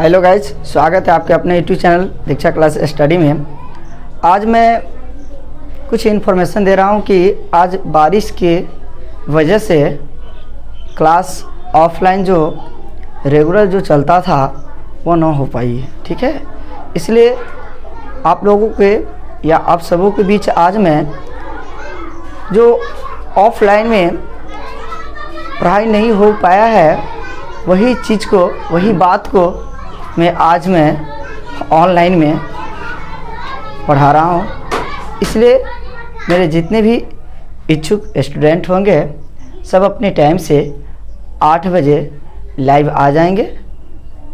Hello guys, स्वागत है आपके अपने यूट्यूब चैनल दीक्षा क्लास स्टडी में। आज मैं कुछ इन्फॉर्मेशन दे रहा हूं कि आज बारिश की वजह से क्लास ऑफलाइन जो रेगुलर जो चलता था वो ना हो पाई है। ठीक है, इसलिए आप लोगों के या आप सबों के बीच आज मैं जो ऑफलाइन में पढ़ाई नहीं हो पाया है वही चीज़ को, वही बात को मैं ऑनलाइन में पढ़ा रहा हूँ। इसलिए मेरे जितने भी इच्छुक स्टूडेंट होंगे सब अपने टाइम से 8 बजे लाइव आ जाएंगे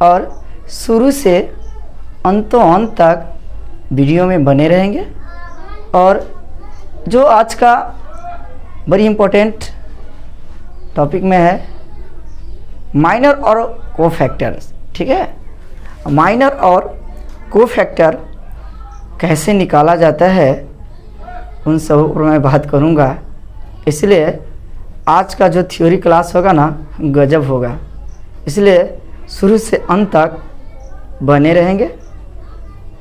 और शुरू से अंतों अंत तक वीडियो में बने रहेंगे। और जो आज का बड़ी इम्पोर्टेंट टॉपिक में है माइनर और कोफैक्टर्स। ठीक है, माइनर और कोफैक्टर कैसे निकाला जाता है उन सब पर मैं बात करूंगा। इसलिए आज का जो थ्योरी क्लास होगा ना गजब होगा, इसलिए शुरू से अंत तक बने रहेंगे।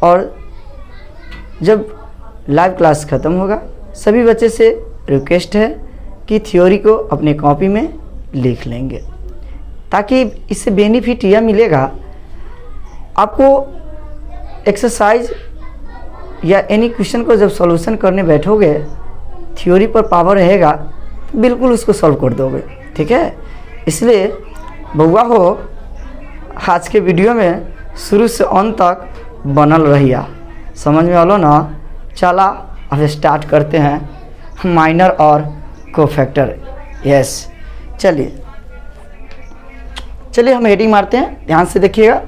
और जब लाइव क्लास ख़त्म होगा सभी बच्चे से रिक्वेस्ट है कि थ्योरी को अपने कॉपी में लिख लेंगे, ताकि इससे बेनिफिट यह मिलेगा आपको एक्सरसाइज या एनी क्वेश्चन को जब सॉल्यूशन करने बैठोगे थ्योरी पर पावर रहेगा तो बिल्कुल उसको सॉल्व कर दोगे। ठीक है, इसलिए बउआ हो आज के वीडियो में शुरू से अंत तक बनल रहिया। समझ में आलो ना? चला अब स्टार्ट करते हैं माइनर और कोफैक्टर। यस, चलिए हम हेडिंग मारते हैं, ध्यान से देखिएगा।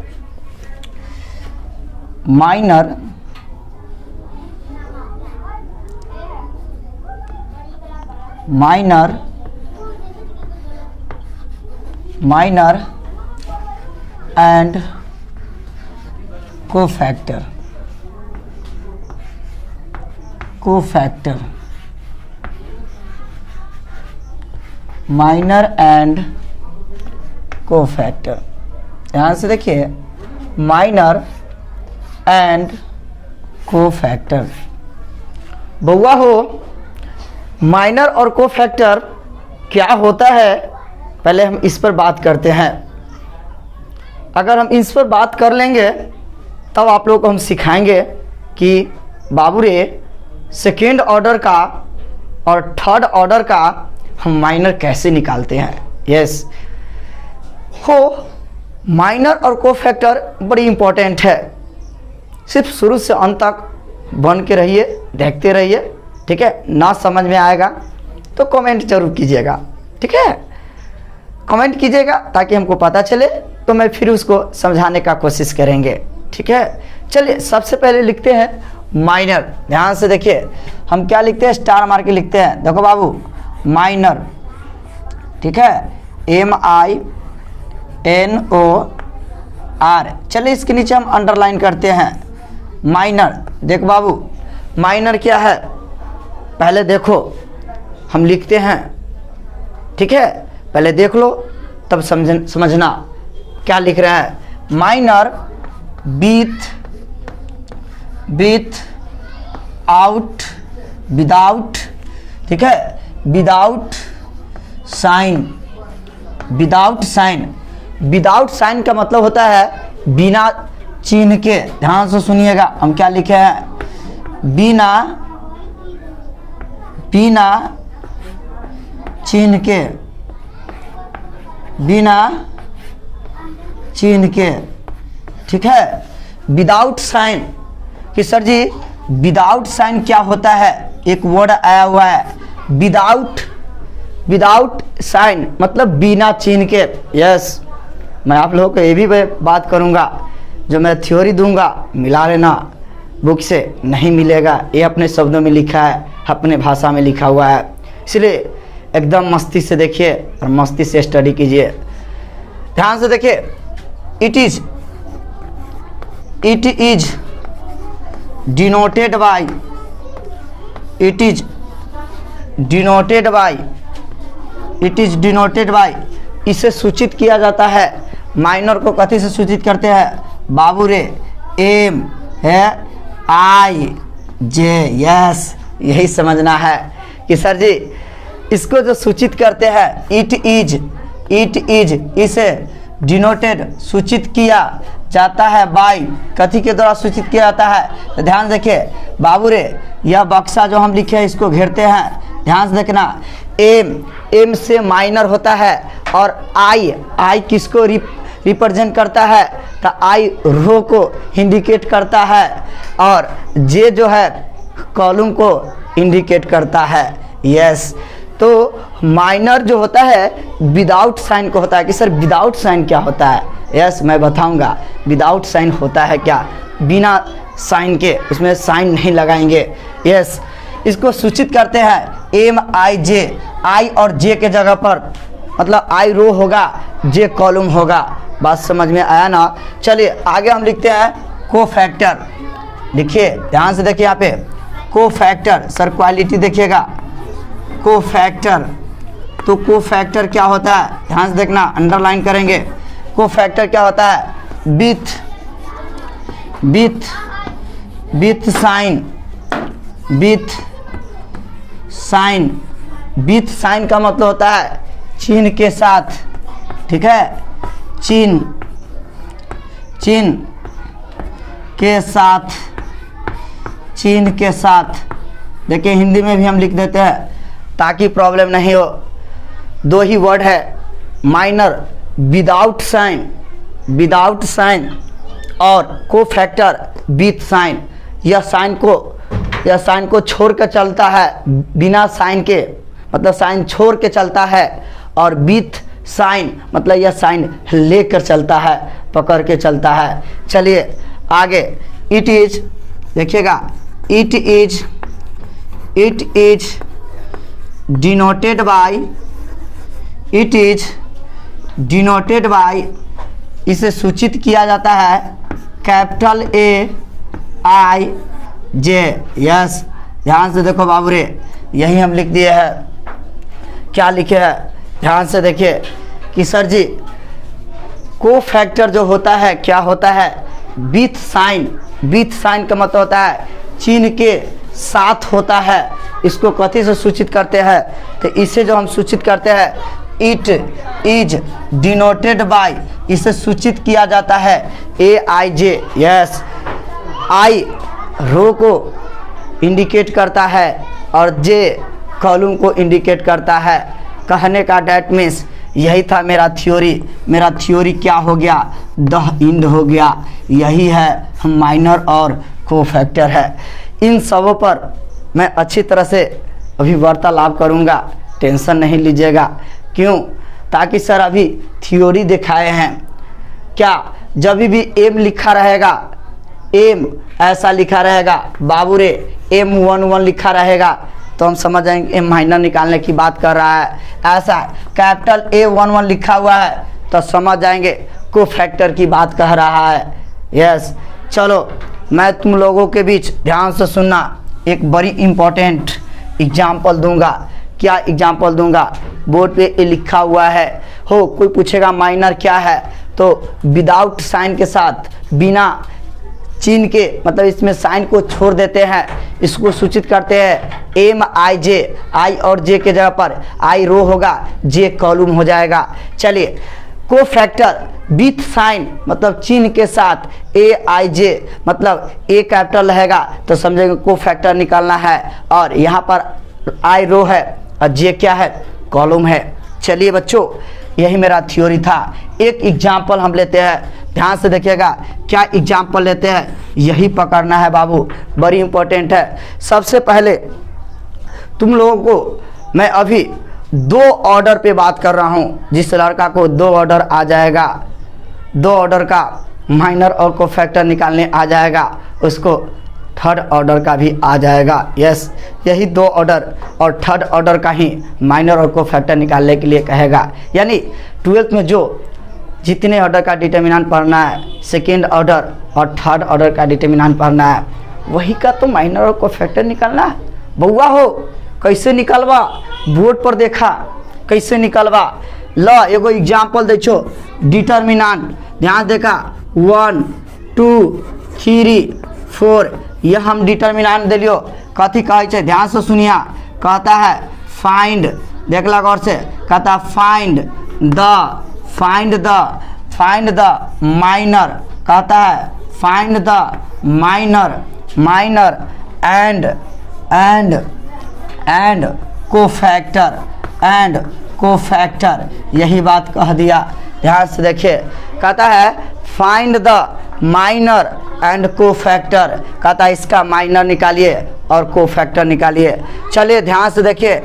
Minor and cofactor. Minor and cofactor, ध्यान से देखिए, माइनर एंड कोफैक्टर। बउआ हो माइनर और कोफैक्टर क्या होता है पहले हम इस पर बात करते हैं। अगर हम इस पर बात कर लेंगे तब आप लोगों को हम सिखाएंगे कि बाबू रे सेकेंड ऑर्डर का और थर्ड ऑर्डर का हम माइनर कैसे निकालते हैं। यस हो, माइनर और कोफैक्टर बड़ी इम्पोर्टेंट है। सिर्फ शुरू से अंत तक बन के रहिए, देखते रहिए। ठीक है, ना समझ में आएगा तो कमेंट जरूर कीजिएगा। ठीक है, कमेंट कीजिएगा ताकि हमको पता चले तो मैं फिर उसको समझाने का कोशिश करेंगे। ठीक है, चलिए सबसे पहले लिखते हैं माइनर। ध्यान से देखिए, हम क्या लिखते हैं, स्टार मार के लिखते हैं। देखो बाबू, माइनर। ठीक है, MINOR। चलिए इसके नीचे हम अंडरलाइन करते हैं माइनर। देख बाबू, माइनर क्या है पहले देखो, हम लिखते हैं। ठीक है, पहले देख लो तब समझना क्या लिख रहे हैं। Minor with out, without. ठीक है, विदाउट साइन। विदाउट साइन का मतलब होता है बिना चिन्ह के। ध्यान से सुनिएगा, हम क्या लिखे हैं, बिना चिन्ह के। ठीक है, विदाउट साइन कि सर जी विदाउट साइन क्या होता है, एक वर्ड आया हुआ है विदाउट साइन मतलब बिना चिन्ह के। यस, मैं आप लोगों को ये भी बात करूंगा, जो मैं थ्योरी दूंगा मिला लेना, बुक से नहीं मिलेगा। ये अपने शब्दों में लिखा है, अपने भाषा में लिखा हुआ है, इसलिए एकदम मस्ती से देखिए और मस्ती से स्टडी कीजिए। ध्यान से देखिए, इट इज डिनोटेड बाय, इसे सूचित किया जाता है माइनर को कथी से सूचित करते हैं बाबू रे? एम है आई जे। यस, यही समझना है कि सर जी इसको जो सूचित करते हैं इट इज, इसे डिनोटेड सूचित किया जाता है बाय, कथी के द्वारा सूचित किया जाता है? तो ध्यान देखिए बाबू रे, यह बक्सा जो हम लिखे हैं इसको घेरते हैं, ध्यान से देखना। एम से माइनर होता है और आई किसको रिप्रेजेंट करता है? तो आई रो को इंडिकेट करता है और जे जो है कॉलम को इंडिकेट करता है। यस, तो माइनर जो होता है विदाउट साइन को होता है कि सर विदाउट साइन क्या होता है? यस, मैं बताऊंगा विदाउट साइन होता है क्या, बिना साइन के, उसमें साइन नहीं लगाएंगे। यस, इसको सूचित करते हैं एम आई जे, आई और जे के जगह पर मतलब आई रो होगा, जे कॉलम होगा। बात समझ में आया ना? चलिए आगे हम लिखते हैं कोफैक्टर। लिखिए ध्यान से देखिए यहाँ पे कोफैक्टर, सर क्वालिटी देखिएगा कोफैक्टर। तो कोफैक्टर क्या होता है ध्यान से देखना, अंडरलाइन करेंगे। कोफैक्टर क्या होता है? विथ साइन का मतलब होता है चिन्ह के साथ, ठीक है, चिन्ह के साथ। देखिए हिंदी में भी हम लिख देते हैं ताकि प्रॉब्लम नहीं हो। दो ही वर्ड है, माइनर विदाउट साइन और कोफैक्टर विथ साइन। यह साइन को छोड़ कर चलता है, बिना साइन के मतलब साइन छोड़ के चलता है, और विथ साइन मतलब यह साइन लेकर चलता है, पकड़ के चलता है। चलिए आगे, इट इज देखिएगा, इट इज डिनोटेड बाय, इसे सूचित किया जाता है capital A I J. Yes, ध्यान से देखो बाबू रे, यही हम लिख दिए हैं। क्या लिखे है ध्यान से देखिए कि सर जी कोफैक्टर जो होता है क्या होता है? विथ साइन का मतलब होता है चिन्ह के साथ होता है। इसको कथी से सूचित करते हैं? तो इसे जो हम सूचित करते हैं इट इज डिनोटेड बाय, इसे सूचित किया जाता है ए आई जे। यस, आई रो को इंडिकेट करता है और जे कॉलम को इंडिकेट करता है। कहने का डैट मीन्स यही था मेरा थ्योरी क्या हो गया? द इंड हो गया। यही है माइनर और कोफैक्टर है। इन सबों पर मैं अच्छी तरह से अभी वार्तालाप करूंगा, टेंशन नहीं लीजिएगा। क्यों? ताकि सर अभी थ्योरी दिखाए हैं, क्या जब भी एम लिखा रहेगा, एम ऐसा लिखा रहेगा बाबू रे, M11 लिखा रहेगा तो हम समझ जाएंगे एम माइनर निकालने की बात कर रहा है। ऐसा कैपिटल A11 लिखा हुआ है तो समझ जाएंगे कोफैक्टर की बात कह रहा है। यस, चलो मैं तुम लोगों के बीच ध्यान से सुनना, एक बड़ी इम्पोर्टेंट एग्जाम्पल दूंगा। क्या एग्जाम्पल दूंगा? बोर्ड पे ये लिखा हुआ है। कोई पूछेगा माइनर क्या है, तो विदाउट साइन के साथ, बिना चिन्ह के, मतलब इसमें साइन को छोड़ देते हैं, इसको सूचित करते हैं एम आई जे। आई और जे के जगह पर आई रो होगा, जे कॉलम हो जाएगा। चलिए कोफैक्टर विथ साइन मतलब चिन्ह के साथ, ए आई जे मतलब ए कैपिटल रहेगा तो समझेंगे कोफैक्टर निकालना है, और यहाँ पर आई रो है और जे क्या है? कॉलम है। चलिए बच्चों, यही मेरा थ्योरी था। एक एग्जाम्पल हम लेते हैं, ध्यान से देखिएगा क्या एग्जाम्पल लेते हैं, यही पकड़ना है बाबू, बड़ी इंपॉर्टेंट है। सबसे पहले तुम लोगों को मैं अभी 2 ऑर्डर पे बात कर रहा हूँ। जिस लड़का को 2 ऑर्डर आ जाएगा, 2 ऑर्डर का माइनर और कोफैक्टर निकालने आ जाएगा, उसको 3rd ऑर्डर का भी आ जाएगा। यस, यही 2 ऑर्डर और 3rd ऑर्डर का ही माइनर और कोफैक्टर निकालने के लिए कहेगा। यानी 12th में जो जितने ऑर्डर का डिटर्मिनेंट पढ़ना है, 2nd ऑर्डर और 3rd ऑर्डर का डिटर्मिनेंट पढ़ना है, वही का तो माइनर और कोफैक्टर निकालना है। बउआ हो कैसे निकलवा? बोर्ड पर देखा कैसे निकलवा। ल एगो एग्जाम्पल देखो, डिटर्मिनेंट, ध्यान से देखा 1 2 3 4, यह हम डिटर्मिनेंट दे लियो। कथी कहे छे, ध्यान से सुनिया, कहता है फाइंड, देख ला गौर से, कहता है फाइंड द माइनर, कहता है find the minor and cofactor, यही बात कह दिया। ध्यान से देखिए, कहता है find the minor and cofactor, कहता है इसका माइनर निकालिए और कोफैक्टर निकालिए। चलिए ध्यान से देखिए,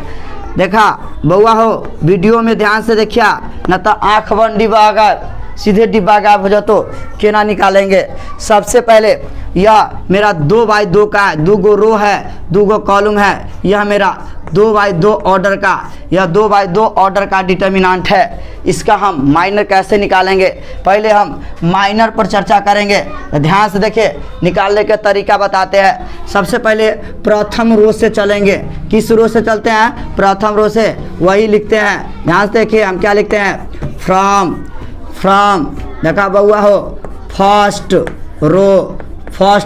देखा बउआ हो, वीडियो में ध्यान से देखिया, न तो आँख बंद डिब्बा अगर सीधे डिब्बा गायब हो जाए तो केना निकालेंगे। सबसे पहले यह मेरा 2 बाई 2 का है, 2 गो रो है, 2 गो कॉलम है, यह मेरा 2 बाई 2 ऑर्डर का, यह 2 बाई 2 ऑर्डर का डिटर्मिनेंट है। इसका हम माइनर कैसे निकालेंगे, पहले हम माइनर पर चर्चा करेंगे। ध्यान से देखिए, निकालने का तरीका बताते हैं। सबसे पहले प्रथम रो से चलेंगे। किस रो से चलते हैं, प्रथम रो से, वही लिखते हैं। ध्यान से देखिए, हम क्या लिखते हैं, फ्रॉम, देखा बउआ हो, फर्स्ट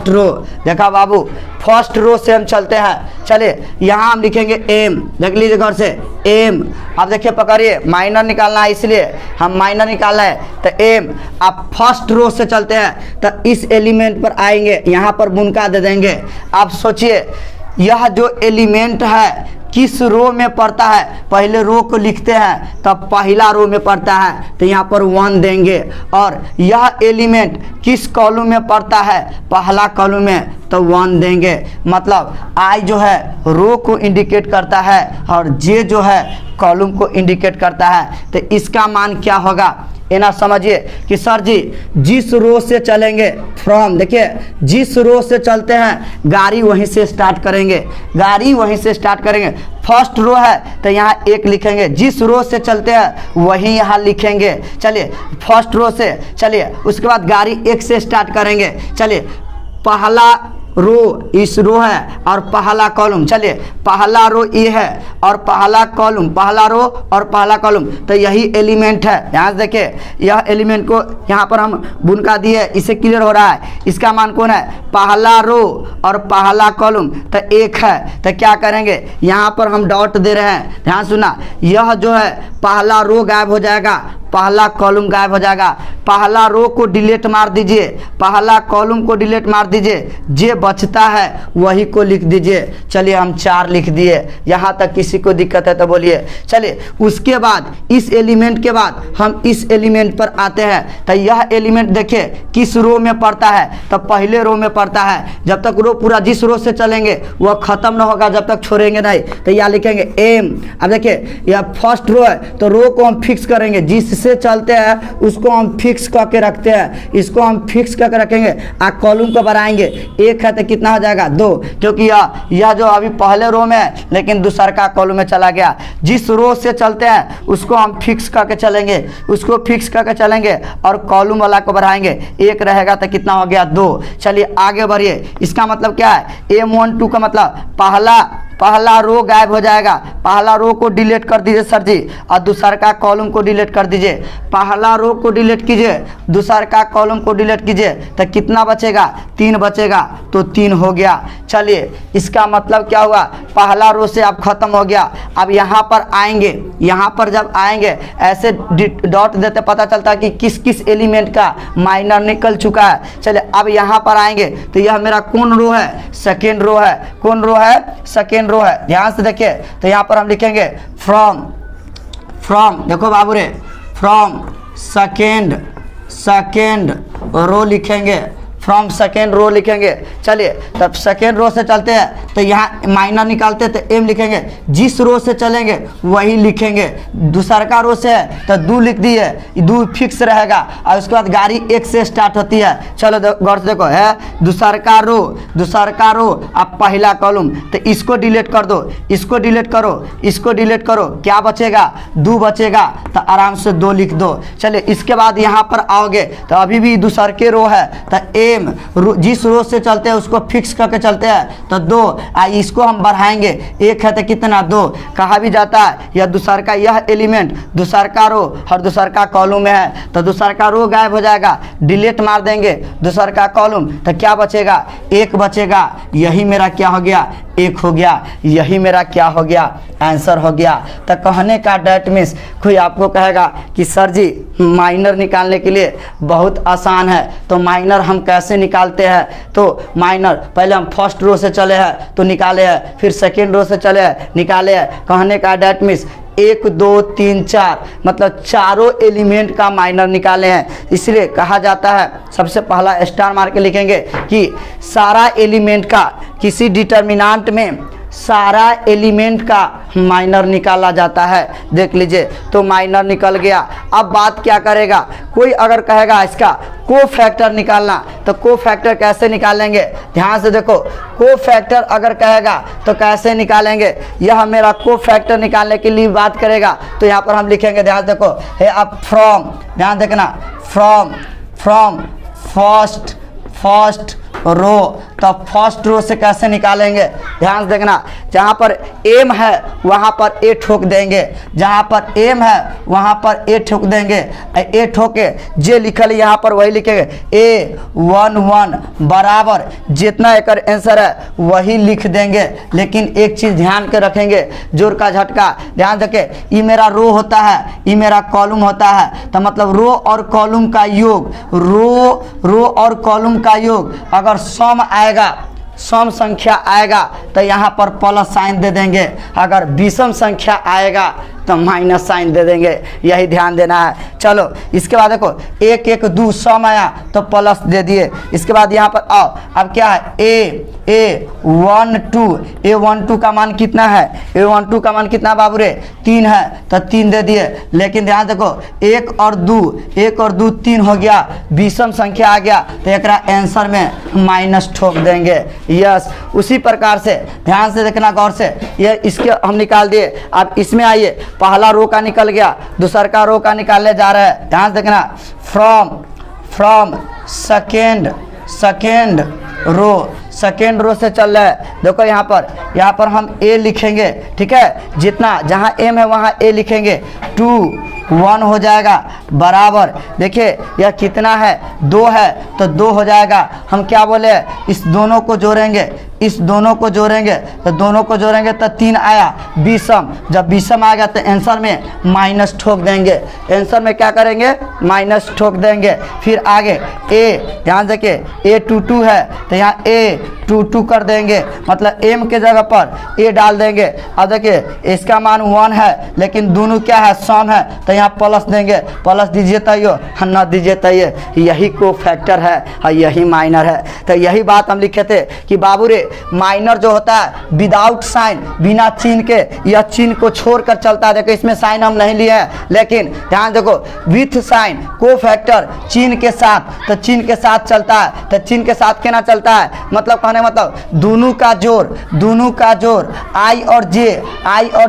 रो, देखा बाबू, फर्स्ट रो से हम चलते हैं। चलिए यहाँ हम लिखेंगे एम, देख लीजिए घर से एम। अब देखिए पकड़िए, माइनर निकालना है इसलिए हम माइनर निकालना है, तो एम। आप फर्स्ट रो से चलते हैं तो इस एलिमेंट पर आएंगे, यहाँ पर बुनका दे देंगे। आप सोचिए यह जो एलिमेंट है किस रो में पड़ता है, पहले रो को लिखते हैं तब पहला रो में पड़ता है तो यहाँ पर 1 देंगे। और यह एलिमेंट किस कॉलम में पड़ता है, पहला कॉलम में, तो 1 देंगे। मतलब आई जो है रो को इंडिकेट करता है और जे जो है कॉलम को इंडिकेट करता है। तो इसका मान क्या होगा, ये ना समझिए कि सर जी जिस रो से चलेंगे, फ्रॉम, देखिए जिस रो से चलते हैं गाड़ी वहीं से स्टार्ट करेंगे, फर्स्ट रो है तो यहाँ 1 लिखेंगे, जिस रो से चलते हैं वहीं यहाँ लिखेंगे। चलिए फर्स्ट रो से चलिए, उसके बाद गाड़ी 1 से स्टार्ट करेंगे। चलिए पहला रो इस रो है और पहला कॉलम, चलिए पहला रो ये है और पहला कॉलम, पहला रो और पहला कॉलम, तो यही एलिमेंट है। यहाँ से देखिए, यह एलिमेंट को यहाँ पर हम बुनका दिए, इससे क्लियर हो रहा है। इसका मान कौन है, पहला रो और पहला कॉलम, तो 1 है। तो क्या करेंगे, यहाँ पर हम डॉट दे रहे हैं, ध्यान सुना, यह जो है पहला रो गायब हो जाएगा, पहला कॉलम गायब हो जाएगा। पहला रो को डिलीट मार दीजिए, पहला कॉलम को डिलीट मार दीजिए, जे बचता है वही को लिख दीजिए। चलिए हम 4 लिख दिए। यहाँ तक किसी को दिक्कत है तो बोलिए। चलिए उसके बाद इस एलिमेंट के बाद हम इस एलिमेंट पर आते हैं। तो यह एलिमेंट देखिए किस रो में पड़ता है, तो पहले रो में पड़ता है। जब तक रो पूरा जिस रो से चलेंगे वह खत्म ना होगा जब तक छोड़ेंगे नहीं। तो यहाँ लिखेंगे एम। अब देखिए यह फर्स्ट रो है तो रो को हम फिक्स करेंगे, जिससे चलते हैं उसको हम फिक्स करके रखते हैं, इसको हम फिक्स करके रखेंगे। कॉलम को बढ़ाएंगे, 1 है तो कितना हो जाएगा 2, क्योंकि यह जो अभी पहले रो में है लेकिन दूसरा का कॉलम में चला गया। जिस रो से चलते हैं उसको हम फिक्स करके चलेंगे, उसको फिक्स करके चलेंगे और कॉलम वाला को बढ़ाएंगे, 1 रहेगा तो कितना हो गया 2। चलिए आगे बढ़िए। इसका मतलब क्या है, M12 का मतलब पहला रो गायब हो जाएगा, पहला रो को डिलीट कर दीजिए सर जी, और दूसरा का कॉलम को डिलीट कर दीजिए। पहला रो को डिलीट कीजिए, दूसरा का कॉलम को डिलीट कीजिए, तो कितना बचेगा 3 बचेगा, तो 3 हो गया। चलिए इसका मतलब क्या हुआ, पहला रो से अब खत्म हो गया। अब यहाँ पर आएंगे, यहाँ पर जब आएंगे ऐसे डॉट देते पता चलता है कि किस किस एलिमेंट का माइनर निकल चुका है। चलिए अब यहाँ पर आएंगे तो यह मेरा कौन रो है, सेकेंड रो है। कौन रो है, सेकेंड रो है। ध्यान से देखिए, तो यहाँ पर हम लिखेंगे फ्रॉम, देखो बाबू रे, फ्रॉम सेकेंड रो लिखेंगे, फ्रॉम सेकेंड रो लिखेंगे। चलिए तब सेकेंड रो से चलते हैं तो यहाँ माइनर निकालते हैं तो एम लिखेंगे, जिस रो से चलेंगे वही लिखेंगे। दूसरा का रो से है तो 2 लिख दिए, 2 फिक्स रहेगा और उसके बाद गाड़ी 1 से स्टार्ट होती है। चलो गौर से देखो, है दूसरा का रो अब पहला कॉलम, तो इसको डिलीट कर दो, इसको डिलीट करो, इसको डिलीट करो, क्या बचेगा 2 बचेगा, तो आराम से 2 लिख दो। चलिए इसके बाद यहाँ पर आओगे तो अभी भी दूसरा के रो है तो एम जिस रो से चलते हैं उसको फिक्स करके चलते हैं तो 2, इसको हम बढ़ाएंगे, 1 है तो कितना 2। कहा भी जाता है यह दूसर का यह एलिमेंट दूसर का रो और दूसर का कॉलम में है तो दूसर का रो गायब हो जाएगा, डिलीट मार देंगे दूसर का कॉलम तो क्या बचेगा 1 बचेगा। यही मेरा क्या हो गया 1 हो गया, यही मेरा क्या हो गया आंसर हो गया। तो कहने का डेट मीन्स कोई आपको कहेगा कि सर जी माइनर निकालने के लिए बहुत आसान है, तो माइनर हम कैसे निकालते हैं? तो माइनर पहले हम फर्स्ट रो से चले हैं तो निकाले हैं, फिर सेकेंड रो से चले हैं निकाले हैं। कहने का डेट मीन्स 1 2 3 4 मतलब चारों एलिमेंट का माइनर निकाले हैं। इसलिए कहा जाता है सबसे पहला स्टार मार के लिखेंगे कि सारा एलिमेंट का किसी डिटर्मिनेंट में सारा एलिमेंट का माइनर निकाला जाता है। देख लीजिए तो माइनर निकल गया। अब बात क्या करेगा, कोई अगर कहेगा इसका कोफैक्टर निकालना तो कोफैक्टर कैसे निकालेंगे? ध्यान से देखो, कोफैक्टर अगर कहेगा तो कैसे निकालेंगे? यह मेरा कोफैक्टर निकालने के लिए बात करेगा तो यहाँ पर हम लिखेंगे, ध्यान से देखो है अब फ्रॉम, ध्यान देखना फ्रॉम फर्स्ट रो, तो फर्स्ट रो से कैसे निकालेंगे? ध्यान से देखना, जहाँ पर एम है वहाँ पर ए ठोक देंगे, जहाँ पर एम है वहाँ पर ए ठोक देंगे, ए ठोके जे लिखल यहाँ पर वही लिखेंगे A11 बराबर जितना एक आंसर है वही लिख देंगे। लेकिन एक चीज़ ध्यान के रखेंगे, जोर का झटका, ध्यान रखें, ये मेरा रो होता है, ये मेरा कॉलम होता है, तो मतलब रो और कॉलम का योग, रो और कॉलम का योग अगर सम आएगा, सम संख्या आएगा तो यहाँ पर प्लस साइन दे देंगे, अगर विषम संख्या आएगा तो माइनस साइन दे देंगे। यही ध्यान देना है। चलो इसके बाद देखो 1 1 2 सम आया तो प्लस दे दिए। इसके बाद यहाँ पर आओ, अब क्या है A12 का मान कितना है? A12 का मान कितना बाबू रे? 3 है तो 3 दे दिए। लेकिन ध्यान देखो 1 और 2 3 हो गया, विषम संख्या आ गया तो एक आंसर में माइनस ठोक देंगे। यस, उसी प्रकार से ध्यान से देखना गौर से, ये इसके हम निकाल दिए। अब इसमें आइए, पहला रो का निकल गया, दूसर का रो का निकालने जा रहे हैं। ध्यान से देखना फ्रॉम सेकेंड रो से चल रहा है। देखो यहाँ पर हम ए लिखेंगे, ठीक है, जितना जहाँ एम है वहाँ ए लिखेंगे, 2 1 हो जाएगा बराबर, देखिए यह कितना है 2 है तो 2 हो जाएगा। हम क्या बोले, इस दोनों को जोड़ेंगे तो दोनों को जोड़ेंगे तो 3 आया विषम, जब विषम आ गया तो आंसर में माइनस ठोक देंगे, आंसर में क्या करेंगे माइनस ठोक देंगे। फिर आगे ए, ध्यान देखिए A22 है तो यहाँ A22 कर देंगे, मतलब m के जगह पर a डाल देंगे। अब देखिए इसका मान 1 है लेकिन दोनों क्या है सम है तो यहाँ प्लस देंगे, प्लस दीजिए तैयो न दीजिए तैयो, यही को फैक्टर है और यही माइनर है। तो यही बात हम लिखे थे कि बाबू रे माइनर जो होता है विदाउट साइन, बिना चिन्ह के, यह चिन्ह को छोड़कर चलता है। देखो इसमें साइन हम नहीं लिए हैं, लेकिन ध्यान देखो विथ साइन को फैक्टर चिन्ह के साथ, तो चिन्ह के साथ चलता है। तो चिन्ह के साथ क्या चलता है, मतलब कहने मतलब दोनों का जोड़ आई और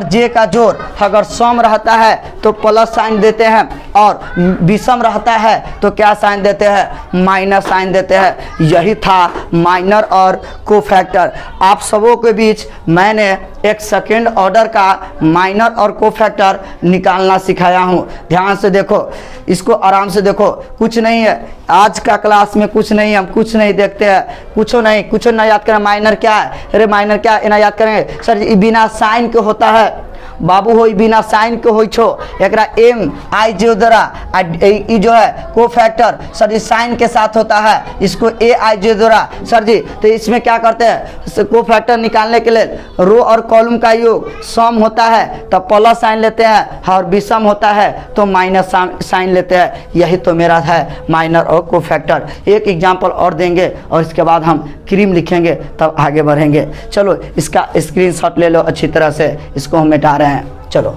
जे का जोड़ अगर सम रहता है तो प्लस साइन देते हैं, और विषम रहता है तो क्या साइन देते हैं, माइनस साइन देते हैं। यही था माइनर और कोफैक्टर। आप सबों के बीच मैंने एक सेकेंड ऑर्डर का माइनर और कोफैक्टर निकालना सिखाया हूँ। ध्यान से देखो, इसको आराम से देखो, कुछ नहीं है आज का क्लास में, कुछ नहीं, हम कुछ नहीं देखते हैं, कुछ नहीं याद करें। माइनर क्या है, अरे माइनर क्या है याद करेंगे सर, बिना साइन के होता है बाबू, हो बिना साइन के हो छो, एकरा एम आई जे द्वारा जो है को फैक्टर सर जी साइन के साथ होता है, इसको ए आई जे द्वारा सर जी। तो इसमें क्या करते हैं, को फैक्टर निकालने के लिए रो और कॉलम का योग सम होता है तो प्लस साइन लेते हैं, और विषम होता है तो माइनस साइन लेते हैं। यही तो मेरा है माइनर और को फैक्टर। एक एग्जाम्पल और देंगे और इसके बाद हम क्रीम लिखेंगे तब आगे बढ़ेंगे। चलो इसका स्क्रीनशॉट ले लो अच्छी तरह से, इसको हम मिटा रहे हैं। चलो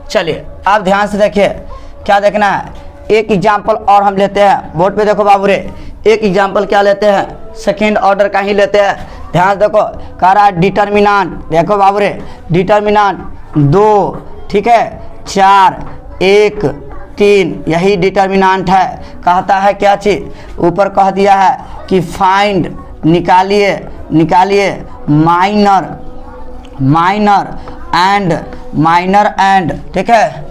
चलिए आप ध्यान से देखिए, क्या देखना है, एक एग्जाम्पल और हम लेते हैं, बोर्ड पे देखो बाबू रे, एक एग्जाम्पल क्या लेते हैं, सेकेंड ऑर्डर का ही लेते हैं। ध्यान देखो, कह रहा है डिटर्मिनांट, देखो बाबू रे, डिटर्मिनांट 2, ठीक है, 4, 1, 3, यही डिटर्मिनांट है। कहता है क्या चीज़, ऊपर कह दिया है कि फाइंड, निकालिए माइनर एंड, ठीक है,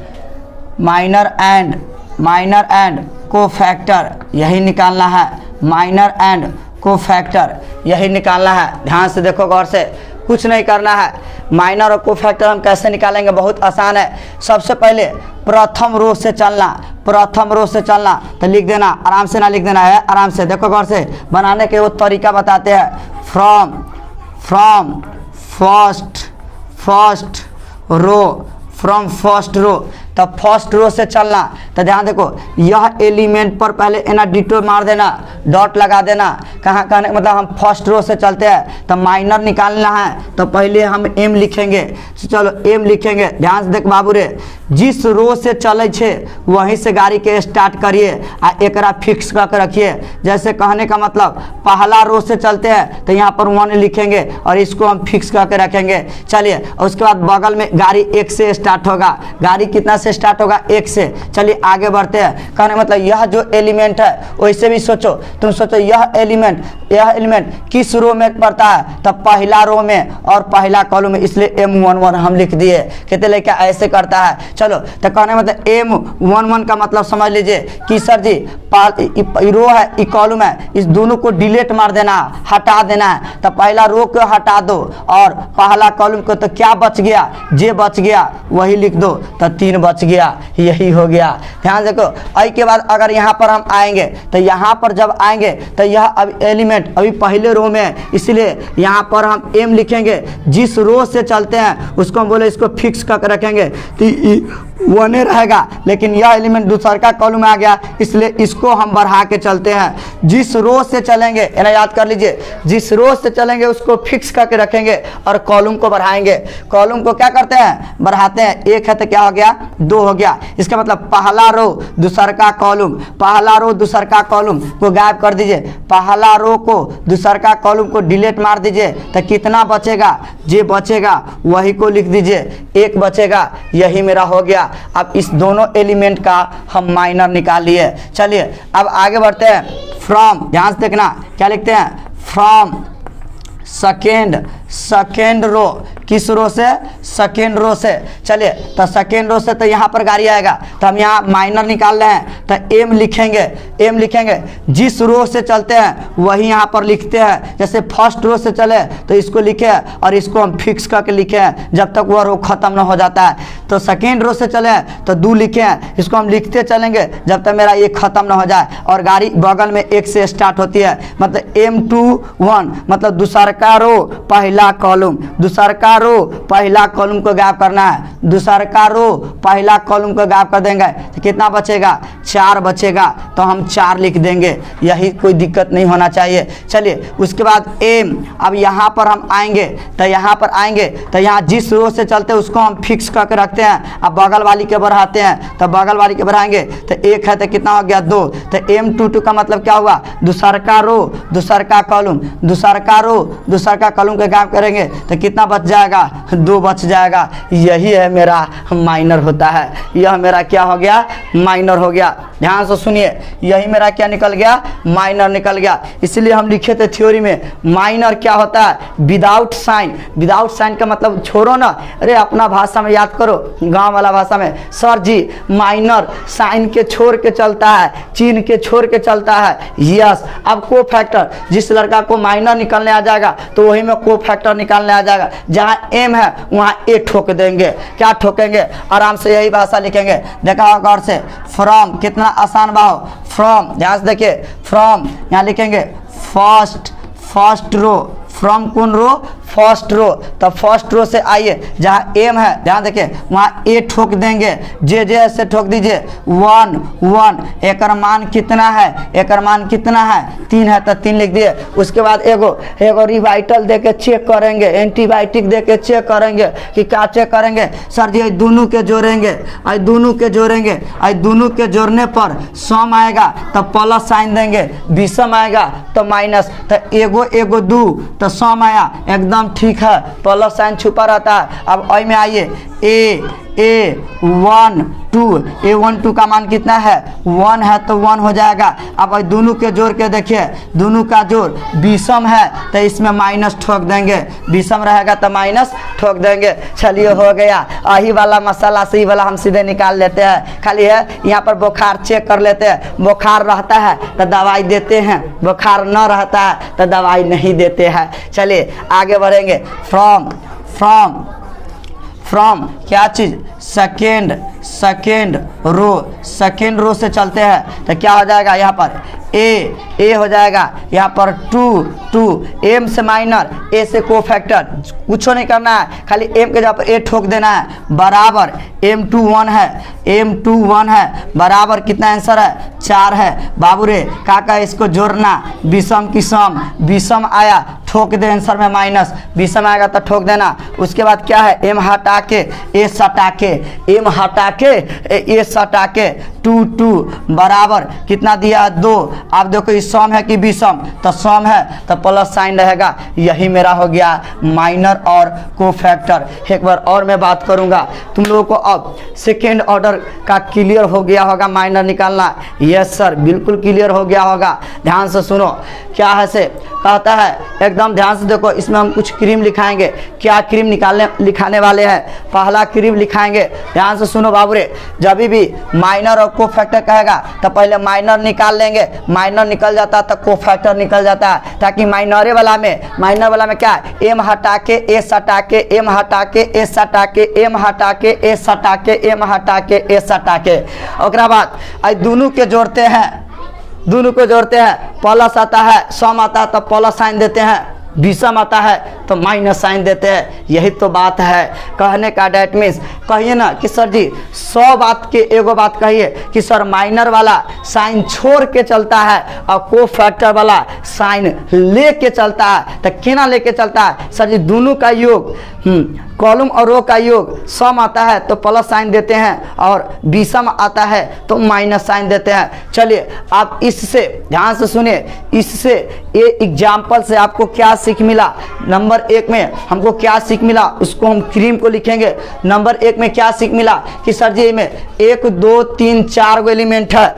माइनर एंड कोफैक्टर, यही निकालना है, माइनर एंड कोफैक्टर यही निकालना है। ध्यान से देखो गौर से, कुछ नहीं करना है। माइनर और कोफैक्टर हम कैसे निकालेंगे, बहुत आसान है। सबसे पहले प्रथम रो से चलना, तो लिख देना, आराम से ना लिख देना है, आराम से देखो गौर से, बनाने के वो तरीका बताते हैं। फ्रॉम फर्स्ट रो, तो फर्स्ट रो से चलना, तो ध्यान देखो, यह एलिमेंट पर पहले एना डिटो मार देना, डॉट लगा देना। कहाँ कहने मतलब हम फर्स्ट रो से चलते हैं, तो माइनर निकालना है, तो पहले हम एम लिखेंगे। तो चलो एम लिखेंगे। ध्यान से देख बाबू रे, जिस रो से चले छे वहीं से गाड़ी के स्टार्ट करिए आ एकरा फिक्स करके रखिए। जैसे कहने का मतलब पहला रो से चलते हैं तो यहाँ पर 1 लिखेंगे और इसको हम फिक्स करके रखेंगे। चलिए, उसके बाद बगल में गाड़ी 1 से स्टार्ट होगा। गाड़ी कितना से स्टार्ट होगा, 1 से। चलिए आगे बढ़ते हैं। कहने मतलब यह जो एलिमेंट है वैसे भी सोचो, तुम सोचो यह एलिमेंट किस रो में पड़ता है, तब पहला रो में और पहला कॉलम में, इसलिए M11 हम लिख दिए। कहते लेके ऐसे करता है। चलो, तो कहने मतलब M11 का मतलब समझ लीजिए कि सर जी रो है, ई कॉलम है, इस दोनों को डिलीट मार देना, हटा देना है। तो पहला रो को हटा दो और पहला कॉलम को, तो क्या बच गया, जे बच गया वही लिख दो, तो 3 बच गया, यही हो गया। ध्यान देखो, आई के बाद अगर यहाँ पर हम आएंगे, तो यहाँ पर जब आएंगे तो यह अब एलिमेंट अभी पहले रो में है, इसलिए यहाँ पर हम M लिखेंगे। जिस रो से चलते हैं उसको हम बोले इसको फिक्स करके रखेंगे, तो 1 रहेगा, लेकिन यह एलिमेंट दूसरा का कॉलम में आ गया, इसलिए इसको हम बढ़ा के चलते हैं। जिस रो से चलेंगे, इन्हें याद कर लीजिए, जिस रो से चलेंगे उसको फिक्स करके रखेंगे और कॉलम को बढ़ाएंगे। कॉलम को क्या करते हैं, बढ़ाते हैं। 1 है तो क्या हो गया, 2 हो गया। इसका मतलब पहला रो दूसरा का कॉलम, पहला रो दूसरा का कॉलम को गायब कर दीजिए, पहला रो को दूसरा का कॉलम को डिलीट मार दीजिए, तो कितना बचेगा, जे बचेगा वही को लिख दीजिए, 1 बचेगा, यही मेरा हो गया। अब इस दोनों एलिमेंट का हम माइनर निकाल लिए। चलिए अब आगे बढ़ते हैं। फ्रॉम, ध्यान से देखना क्या लिखते हैं, फ्रॉम सेकेंड रो, किस रो से, सेकेंड रो से। चलिए, तो सेकेंड रो से तो यहाँ पर गाड़ी आएगा, तो हम यहाँ माइनर निकाल रहे हैं, तो M लिखेंगे। जिस रो से चलते हैं वही यहाँ पर लिखते हैं। जैसे फर्स्ट रो से चले तो इसको लिखे और इसको हम फिक्स करके लिखे हैं जब तक वह रो खत्म न हो जाता है। तो सेकेंड रो से चले तो 2 लिखे हैं, इसको हम लिखते चलेंगे जब तक मेरा ये खत्म न हो जाए। और गाड़ी बगल में 1 से स्टार्ट होती है, मतलब M21 मतलब दूसरा का रो पहला कॉलम, दूसरा का रो पहला कॉलम को गायब करना है, दूसरा का रो पहला कॉलम को गायब कर देंगे, तो कितना बचेगा, 4 बचेगा, तो हम 4 लिख देंगे, यही कोई दिक्कत नहीं होना चाहिए। चलिए उसके बाद M, अब यहाँ पर हम आएंगे, तो यहाँ जिस रो से चलते हैं उसको हम फिक्स करके रखते हैं। अब बगल वाली के बढ़ाते हैं, तो बगल वाली के बढ़ाएंगे तो 1 है तो कितना हो गया, 2। तो M22 का मतलब क्या हुआ, दूसरा का रो दूसरा का कॉलम, दूसरा का रो दूसरा का कॉलम को गायब करेंगे तो कितना बच जाएगा, 2 बच जाएगा। यही है मेरा माइनर होता है, यह मेरा क्या हो गया, माइनर हो गया। ध्यान से सुनिए, यही मेरा क्या निकल गया, माइनर निकल गया। इसलिए हम लिखे थे थ्योरी में, माइनर क्या होता है, विदाउट साइन। विदाउट साइन का मतलब छोड़ो ना, अरे अपना भाषा में याद करो, गांव वाला भाषा में, सर जी माइनर साइन के छोड़ के चलता है, चिन्ह के छोड़ के चलता है। यस, अब को फैक्टर, जिस लड़का को माइनर निकलने आ जाएगा तो वही में को फैक्टर निकालने आ जाएगा। जहाँ M है वहाँ A ठोक देंगे। क्या ठोकेंगे, आराम से यही भाषा लिखेंगे। देखा होगा गौर से, फ्रॉम कितना आसान बा हो, फ्रॉम, ध्यान से देखिए, फ्रॉम यहाँ लिखेंगे फर्स्ट रो, फ्रॉम कौन रो, फर्स्ट रो, तो फर्स्ट रो से आइए, जहाँ एम है ध्यान देखिए वहाँ ए ठोक देंगे, जे ऐसे ठोक दीजिए 1 1। एक मान कितना है, एक मान कितना है 3 है, तो 3 लिख दिए। उसके बाद एगो रिवाइटल दे के चेक करेंगे, एंटीबायोटिक दे के चेक करेंगे कि क्या चेक करेंगे सर जी, दोनों के जोड़ेंगे, दोनों के जोड़ेंगे, दोनों के जोड़ने पर सम आएगा तो प्लस साइन देंगे, विषम आएगा तो माइनस, तो एगो 2 तो सम आया, एकदम ठीक है, प्लस साइन छुपा रहता है। अब आई में आइए, A1 2 का मान कितना है 1 है, तो 1 हो जाएगा। अब दोनों के जोड़ के देखिए, दोनों का जोड़ विषम है तो इसमें माइनस ठोक देंगे, विषम रहेगा तो माइनस ठोक देंगे। चलिए हो गया, यही वाला मसाला से ही वाला हम सीधे निकाल लेते हैं। खाली है यहाँ पर बुखार चेक कर लेते हैं, बुखार रहता है तो दवाई देते हैं, बुखार न रहता है तो दवाई नहीं देते हैं। चलिए आगे बढ़ेंगे। फ्रॉम क्या चीज़, सेकेंड रो से चलते हैं तो क्या हो जाएगा, यहाँ पर ए हो जाएगा, यहाँ पर 2 एम से माइनर, ए से कोफैक्टर, कुछ नहीं करना है, खाली एम के जगह पर ए ठोक देना है, बराबर M2 1 है, बराबर कितना आंसर है 4 है। बाबू रे काका इसको जोड़ना, विषम की सम, विषम आया ठोक दे आंसर में माइनस, विषम आएगा तो ठोक देना। उसके बाद क्या है, एम हटा के ए सटा के, एम हटा के ए सटा के 2 बराबर कितना दिया 2। आप देखो इस सम है कि विषम, तो सम है तो प्लस साइन रहेगा। यही मेरा हो गया माइनर और कोफैक्टर। एक बार और मैं बात करूंगा, तुम लोगों को अब सेकेंड ऑर्डर का क्लियर हो गया होगा, माइनर निकालना। यस सर, बिल्कुल क्लियर हो गया होगा। ध्यान से सुनो, क्या है से कहता है, एकदम ध्यान से देखो, इसमें हम कुछ क्रीम लिखाएंगे। क्या क्रीम लिखाने वाले हैं, पहला क्रीम लिखाएंगे। ध्यान से सुनो बाबूरे, जब भी माइनर और कोफैक्टर कहेगा तो पहले माइनर निकाल लेंगे, माइनर निकल जाता तो कोफैक्टर निकल जाता है, ताकि माइनर वाला में क्या है, एम हटा के ए सटा के, एम हटा के ए सटा के, एम हटा के ए सटा के, एम हटा के ए सटा के। ओकरा बाद दोनों के जोड़ते हैं, प्लस आता है, सम आता है तो प्लस साइन देते हैं, विषम आता है तो माइनस साइन देते हैं। यही तो बात है कहने का। डेट मीन्स कहिए ना कि सर जी 100 बात के एगो बात कहिए कि सर माइनर वाला साइन छोड़ के चलता है और कोफैक्टर वाला साइन लेके चलता है। तो केना लेके चलता है सर जी, दोनों का योग, कॉलम और रो का योग, सम आता है तो प्लस साइन देते हैं और विषम आता है तो माइनस साइन देते हैं। चलिए आप इससे ध्यान से सुनिए, इससे ये एग्जाम्पल से आपको क्या सीख मिला। नंबर 1 में हमको क्या सीख मिला, उसको हम क्रीम को लिखेंगे। नंबर 1 में क्या सीख मिला कि सर जी में 1 2 3 4 गो एलिमेंट है।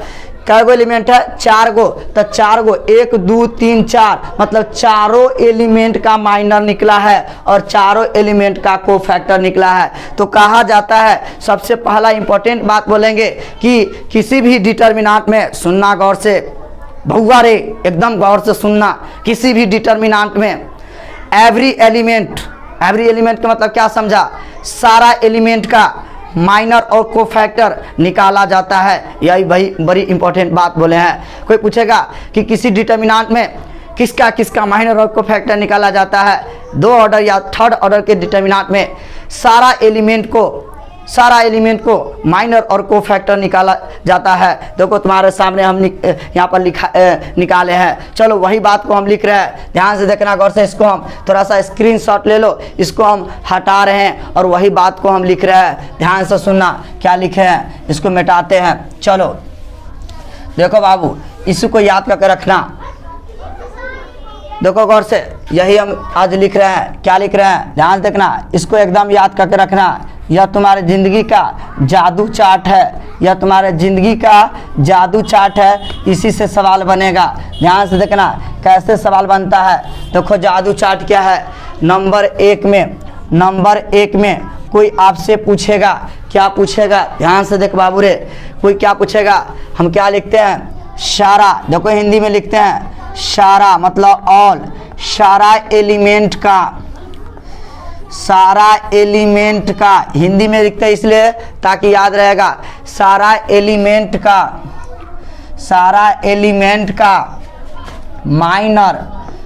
कै गो एलिमेंट है, 4 गो, तो 4 गो 1 2 3 4 मतलब चारों एलिमेंट का माइनर निकला है और चारों एलिमेंट का कोफैक्टर निकला है। तो कहा जाता है, सबसे पहला इंपॉर्टेंट बात बोलेंगे कि किसी भी डिटर्मिनेंट में, सुनना गौर से भौवा रे, एकदम गौर से सुनना, किसी भी डिटर्मिनेंट में एवरी एलिमेंट का मतलब क्या समझा, सारा एलिमेंट का माइनर और कोफैक्टर निकाला जाता है। यही भाई बड़ी इंपॉर्टेंट बात बोले हैं। कोई पूछेगा कि किसी डिटर्मिनेंट में किसका माइनर और कोफैक्टर निकाला जाता है, 2 ऑर्डर या 3rd ऑर्डर के डिटर्मिनेंट में सारा एलिमेंट को माइनर और कोफैक्टर निकाला जाता है। देखो तुम्हारे सामने हम यहाँ पर निकाले हैं। चलो वही बात को हम लिख रहे हैं, ध्यान से देखना गौर से। इसको हम थोड़ा सा स्क्रीनशॉट ले लो, इसको हम हटा रहे हैं और वही बात को हम लिख रहे हैं। ध्यान से सुनना क्या लिखे हैं, इसको मिटाते हैं। चलो देखो बाबू, इसको याद करके रखना। देखो गौर से, यही हम आज लिख रहे हैं। क्या लिख रहे हैं, ध्यान देखना, इसको एकदम याद करके रखना। यह तुम्हारे ज़िंदगी का जादू चार्ट है, यह तुम्हारे ज़िंदगी का जादू चार्ट है। इसी से सवाल बनेगा। ध्यान से देखना कैसे सवाल बनता है। देखो जादू चार्ट क्या है। नंबर 1 में कोई आपसे पूछेगा, क्या पूछेगा, ध्यान से देख बाबू रे, कोई क्या पूछेगा, हम क्या लिखते हैं, सारा। देखो हिंदी में लिखते हैं सारा मतलब ऑल, सारा एलिमेंट का हिंदी में लिखते हैं इसलिए ताकि याद रहेगा। सारा एलिमेंट का माइनर,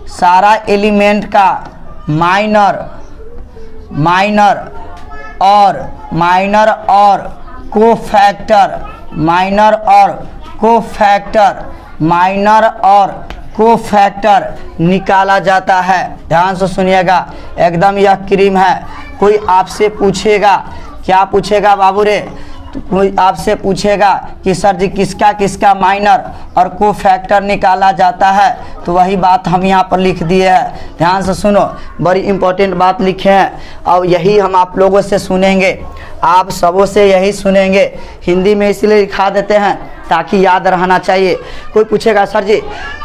सारा एलिमेंट का माइनर और कोफैक्टर, माइनर और कोफैक्टर निकाला जाता है। ध्यान से सुनिएगा, एकदम यह क्रीम है। कोई आपसे पूछेगा, क्या पूछेगा बाबू रे, कोई आपसे पूछेगा कि सर जी किसका किसका माइनर और कोफैक्टर निकाला जाता है, तो वही बात हम यहाँ पर लिख दिए हैं। ध्यान से सुनो, बड़ी इंपॉर्टेंट बात लिखे हैं और यही हम आप लोगों से सुनेंगे, आप सबों से यही सुनेंगे। हिंदी में इसलिए लिखा देते हैं ताकि याद रहना चाहिए। कोई पूछेगा सर जी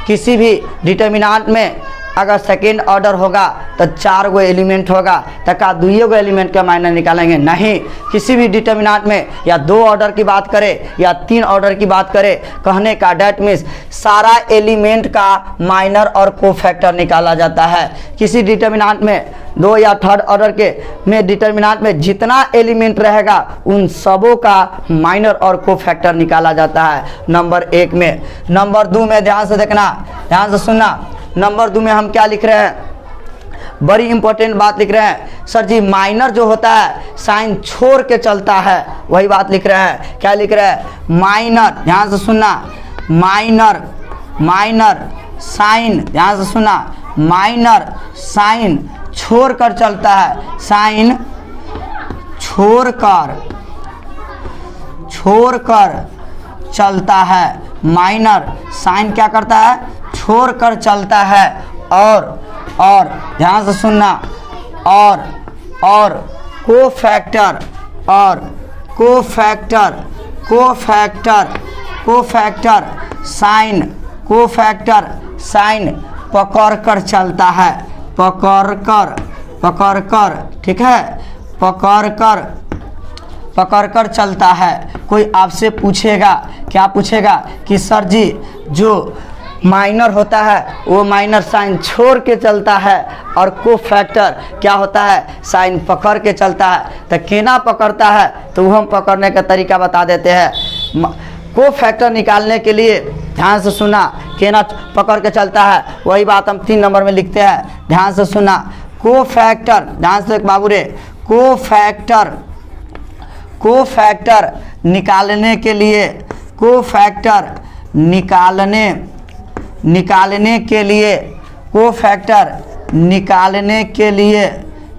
किसी भी डिटर्मिनेंट में अगर सेकेंड ऑर्डर होगा तो 4 गो एलिमेंट होगा, तो का 2 गो एलिमेंट का माइनर निकालेंगे? नहीं। किसी भी डिटर्मिनेंट में या 2 ऑर्डर की बात करें या 3 ऑर्डर की बात करें, कहने का डेट मीन्स सारा एलिमेंट का माइनर और कोफैक्टर निकाला जाता है। किसी डिटर्मिनेंट में 2 या 3rd ऑर्डर के में डिटर्मिनेंट में जितना एलिमेंट रहेगा उन सबों का माइनर और कोफैक्टर निकाला जाता है नंबर 1 में। नंबर 2 में ध्यान से देखना, ध्यान से सुनना। नंबर 2 में हम क्या लिख रहे हैं, बड़ी इंपॉर्टेंट बात लिख रहे हैं। सर जी माइनर जो होता है साइन छोड़ के चलता है, वही बात लिख रहे हैं। क्या लिख रहे हैं? माइनर, ध्यान से सुनना, माइनर साइन, ध्यान से सुनना, माइनर साइन छोड़कर चलता है, साइन छोड़कर चलता है। माइनर साइन क्या करता है? छोड़कर चलता है। और ध्यान से सुनना, और कोफैक्टर साइन पकड़कर चलता है, पकड़कर, ठीक है, पकड़कर चलता है। कोई आपसे पूछेगा, क्या पूछेगा कि सर जी जो माइनर होता है वो माइनर साइन छोड़ के चलता है और कोफैक्टर क्या होता है? साइन पकड़ के चलता है। तो केना पकड़ता है तो वो हम पकड़ने का तरीका बता देते हैं। कोफैक्टर निकालने के लिए ध्यान से सुना, केना पकड़ के चलता है वही बात हम 3 नंबर में लिखते हैं। ध्यान से सुना, कोफैक्टर, ध्यान से बाबू रे, कोफैक्टर निकालने के लिए, कोफैक्टर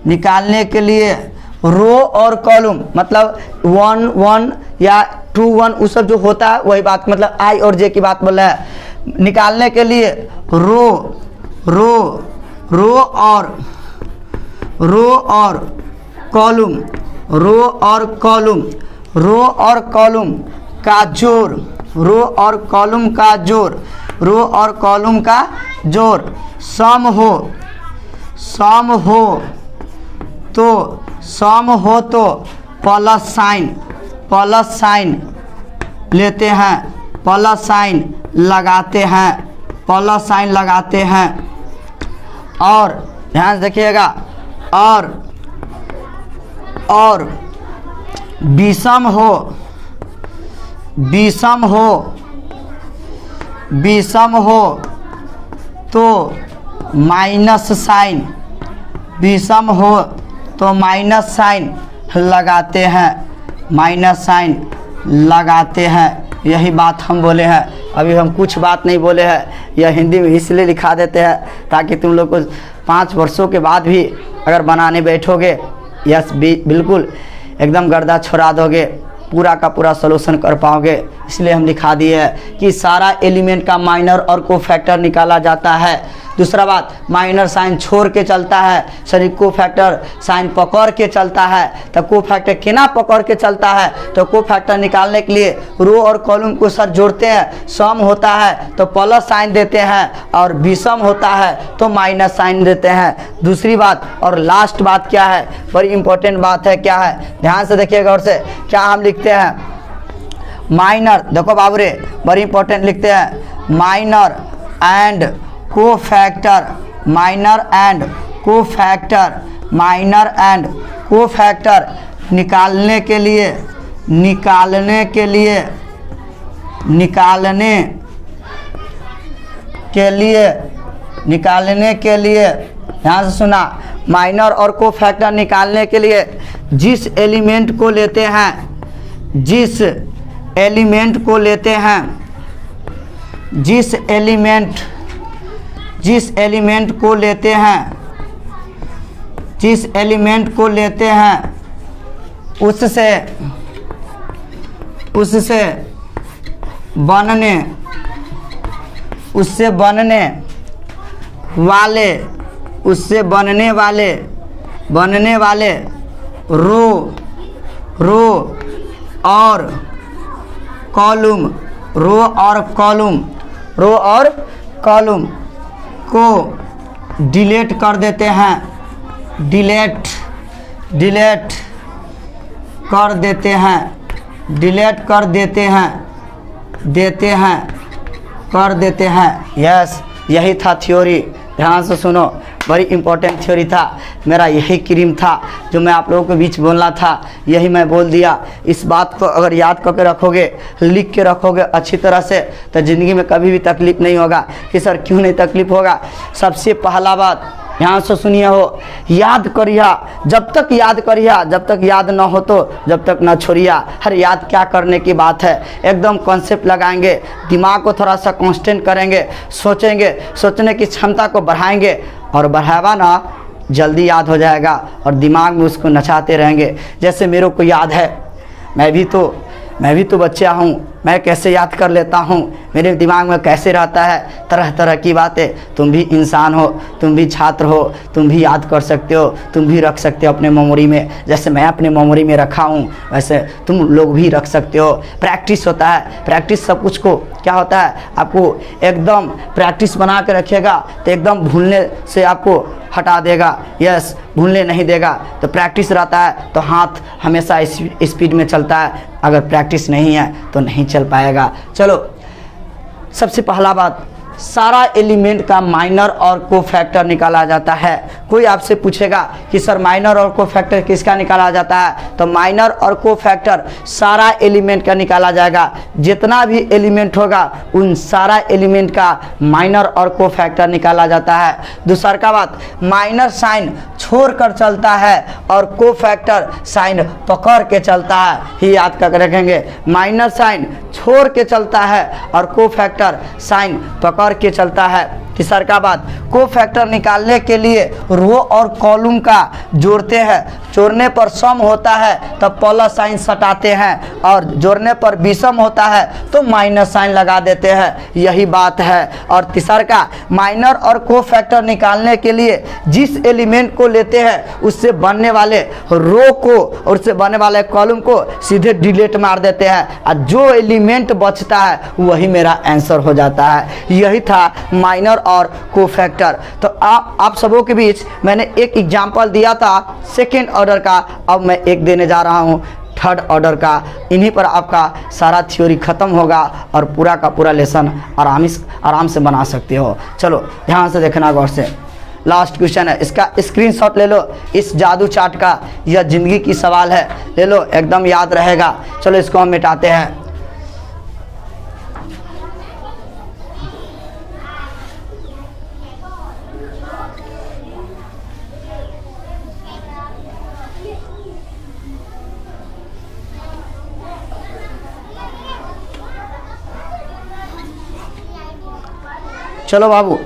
निकालने के लिए रो और कॉलम, मतलब 1 या 2 उस सब जो होता है वही बात, मतलब आई और जे की बात बोल रहा है। निकालने के लिए रो और कॉलम का जोड़, सम हो तो प्लस साइन लेते हैं, प्लस साइन लगाते हैं। और ध्यान से देखिएगा, और विषम हो तो माइनस साइन लगाते हैं, यही बात हम बोले हैं। अभी हम कुछ बात नहीं बोले हैं, यह हिंदी में इसलिए लिखा देते हैं ताकि तुम लोग को 5 वर्षों के बाद भी अगर बनाने बैठोगे, यस बिल्कुल एकदम गर्दा छोड़ा दोगे, पूरा का पूरा सोल्यूशन कर पाओगे। इसलिए हम दिखा दिए हैं कि सारा एलिमेंट का माइनर और कोफैक्टर निकाला जाता है। दूसरा बात, माइनर साइन छोड़ के चलता है, सॉरी कोफैक्टर साइन पकड़ के चलता है। तो कोफैक्टर केना पकड़ के चलता है, तो कोफैक्टर निकालने के लिए रो और कॉलम को सर जोड़ते हैं, सम होता है तो प्लस साइन देते हैं और विषम होता है तो माइनस साइन देते हैं। दूसरी बात और लास्ट बात क्या है, बड़ी इंपॉर्टेंट बात है, क्या है, ध्यान से देखिएगा। और से क्या हम लिखते हैं, माइनर, देखो बाबू रे बड़ी इंपॉर्टेंट लिखते हैं, माइनर एंड कोफैक्टर निकालने के लिए ध्यान से सुना, माइनर और को फैक्टर निकालने के लिए जिस एलिमेंट को लेते हैं, जिस एलिमेंट को लेते हैं, जिस एलिमेंट को लेते हैं, जिस एलिमेंट को लेते हैं उससे बनने वाले रो और कॉलम को डिलीट कर देते हैं, डिलीट कर देते हैं। यस, यही था थ्योरी। ध्यान से सुनो, बड़ी इंपॉर्टेंट थ्योरी था। मेरा यही क्रीम था जो मैं आप लोगों के बीच बोलना था, यही मैं बोल दिया। इस बात को अगर याद करके रखोगे, लिख के रखोगे अच्छी तरह से, तो ज़िंदगी में कभी भी तकलीफ़ नहीं होगा। कि सर क्यों नहीं तकलीफ़ होगा? सबसे पहला बात ध्यान से सुनिए हो, याद करिया, जब तक याद करिया, जब तक याद ना हो तो जब तक ना छोड़िया। हर याद क्या करने की बात है, एकदम कॉन्सेप्ट लगाएंगे, दिमाग को थोड़ा सा कांस्टेंट करेंगे, सोचेंगे, सोचने की क्षमता को बढ़ाएंगे, और बढ़ावा ना जल्दी याद हो जाएगा और दिमाग में उसको नचाते रहेंगे। जैसे मेरे को याद है, मैं भी तो बच्चा हूँ, मैं कैसे याद कर लेता हूँ, मेरे दिमाग में कैसे रहता है तरह तरह की बातें। तुम भी इंसान हो, तुम भी छात्र हो, तुम भी याद कर सकते हो, तुम भी रख सकते हो अपने मेमोरी में। जैसे मैं अपने मेमोरी में रखा हूँ, वैसे तुम लोग भी रख सकते हो। प्रैक्टिस होता है, प्रैक्टिस सब कुछ को क्या होता है, आपको एकदम प्रैक्टिस बना के रखिएगा तो एकदम भूलने से आपको हटा देगा। यस, भूलने नहीं देगा। तो प्रैक्टिस रहता है तो हाथ हमेशा स्पीड में चलता है, अगर प्रैक्टिस नहीं है तो नहीं चल पाएगा। चलो, सबसे पहला बात, सारा एलिमेंट का माइनर और कोफैक्टर निकाला जाता है। कोई आपसे पूछेगा कि सर माइनर और कोफैक्टर किसका निकाला जाता है, तो माइनर और कोफैक्टर सारा एलिमेंट का निकाला जाएगा। जितना भी एलिमेंट होगा उन सारा एलिमेंट का माइनर और कोफैक्टर निकाला जाता है। दूसरा का बात, माइनर साइन छोड़ कर चलता है और कोफैक्टर साइन पकड़ के चलता है। ही याद कर रखेंगे, माइनर साइन छोड़ के चलता है और कोफैक्टर साइन पकड़ के चलता है। तीसरा का बात, कोफैक्टर निकालने के लिए रो और कॉलम का जोड़ते हैं, जोड़ने पर सम होता है तब प्लस साइन सटाते हैं, और जोड़ने पर विषम होता है तो माइनस साइन लगा देते हैं। यही बात है। और तीसरा का, माइनर और कोफैक्टर निकालने के लिए जिस एलिमेंट को लेते हैं उससे बनने वाले रो को और उससे बनने वाले कॉलम को सीधे डिलीट मार देते हैं, और जो एलिमेंट बचता है वही मेरा आंसर हो जाता है। यही था माइनर और कोफैक्टर। तो आप सबों के बीच मैंने एक एग्जाम्पल दिया था सेकेंड ऑर्डर का, अब मैं एक देने जा रहा हूँ थर्ड ऑर्डर का। इन्हीं पर आपका सारा थ्योरी ख़त्म होगा और पूरा का पूरा लेसन आराम से बना सकते हो। चलो ध्यान से देखना गौर से। लास्ट क्वेश्चन है, इसका स्क्रीनशॉट ले लो, इस जादू चार्ट का। यह ज़िंदगी की सवाल है, ले लो, एकदम याद रहेगा। चलो इसको हम मिटाते हैं। चलो बाबू,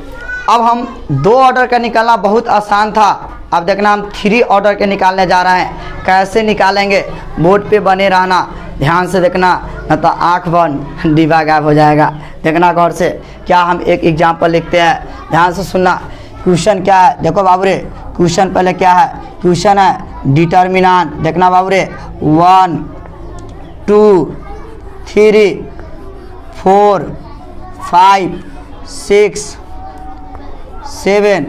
अब हम दो ऑर्डर का निकालना बहुत आसान था। अब देखना हम 3 ऑर्डर के निकालने जा रहे हैं। कैसे निकालेंगे, बोर्ड पे बने रहना, ध्यान से देखना, न तो आँख बंद डिब्बा गायब हो जाएगा। देखना गौर से। क्या हम एक एग्जाम्पल लिखते हैं, ध्यान से सुनना। क्वेश्चन क्या है, देखो बाबू रे, क्वेश्चन पहले क्या है, क्वेश्चन है डिटर्मिनेंट। देखना बाबू रे, 1 2 3 4 5 6 7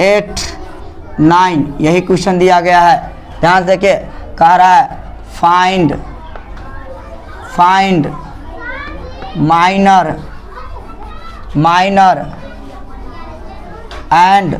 8 9, यही क्वेश्चन दिया गया है। ध्यान से देखिए, कह रहा है फाइंड माइनर एंड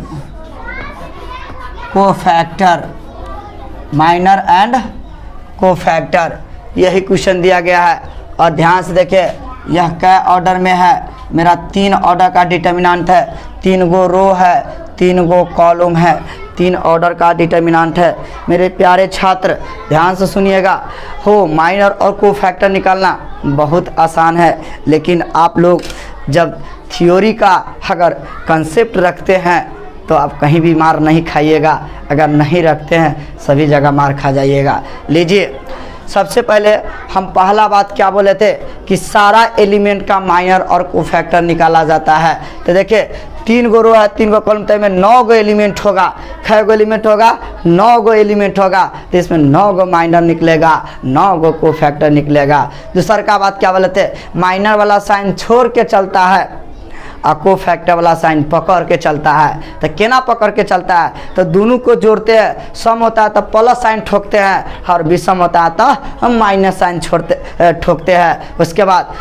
कोफैक्टर, यही क्वेश्चन दिया गया है। और ध्यान से देखिए, यह क्या ऑर्डर में है, मेरा 3 ऑर्डर का डिटर्मिनेंट है, 3 गो रो है, 3 गो कॉलम है, 3 ऑर्डर का डिटर्मिनेंट है। मेरे प्यारे छात्र ध्यान से सुनिएगा, हो माइनर और कोफैक्टर निकालना बहुत आसान है, लेकिन आप लोग जब थ्योरी का अगर कंसेप्ट रखते हैं तो आप कहीं भी मार नहीं खाइएगा, अगर नहीं रखते हैं सभी जगह मार खा जाइएगा। लीजिए, सबसे पहले हम पहला बात क्या बोले थे कि सारा एलिमेंट का माइनर और कोफैक्टर निकाला जाता है। तो देखिए 3 गो रो है, 3 गो कॉलम, तो में 9 गो एलिमेंट होगा। कै गो एलिमेंट होगा? 9 गो एलिमेंट होगा। तो इसमें 9 गो माइनर निकलेगा, 9 गो कोफैक्टर निकलेगा। दूसरा का बात क्या बोले थे, माइनर वाला साइन छोड़ के चलता है और कोफैक्टर वाला साइन पकड़ के चलता है। तो केना पकड़ के चलता है? तो दोनों को जोड़ते हैं, सम होता है तो प्लस साइन ठोकते हैं, और विषम होता है तो हम माइनस साइन ठोकते हैं। उसके बाद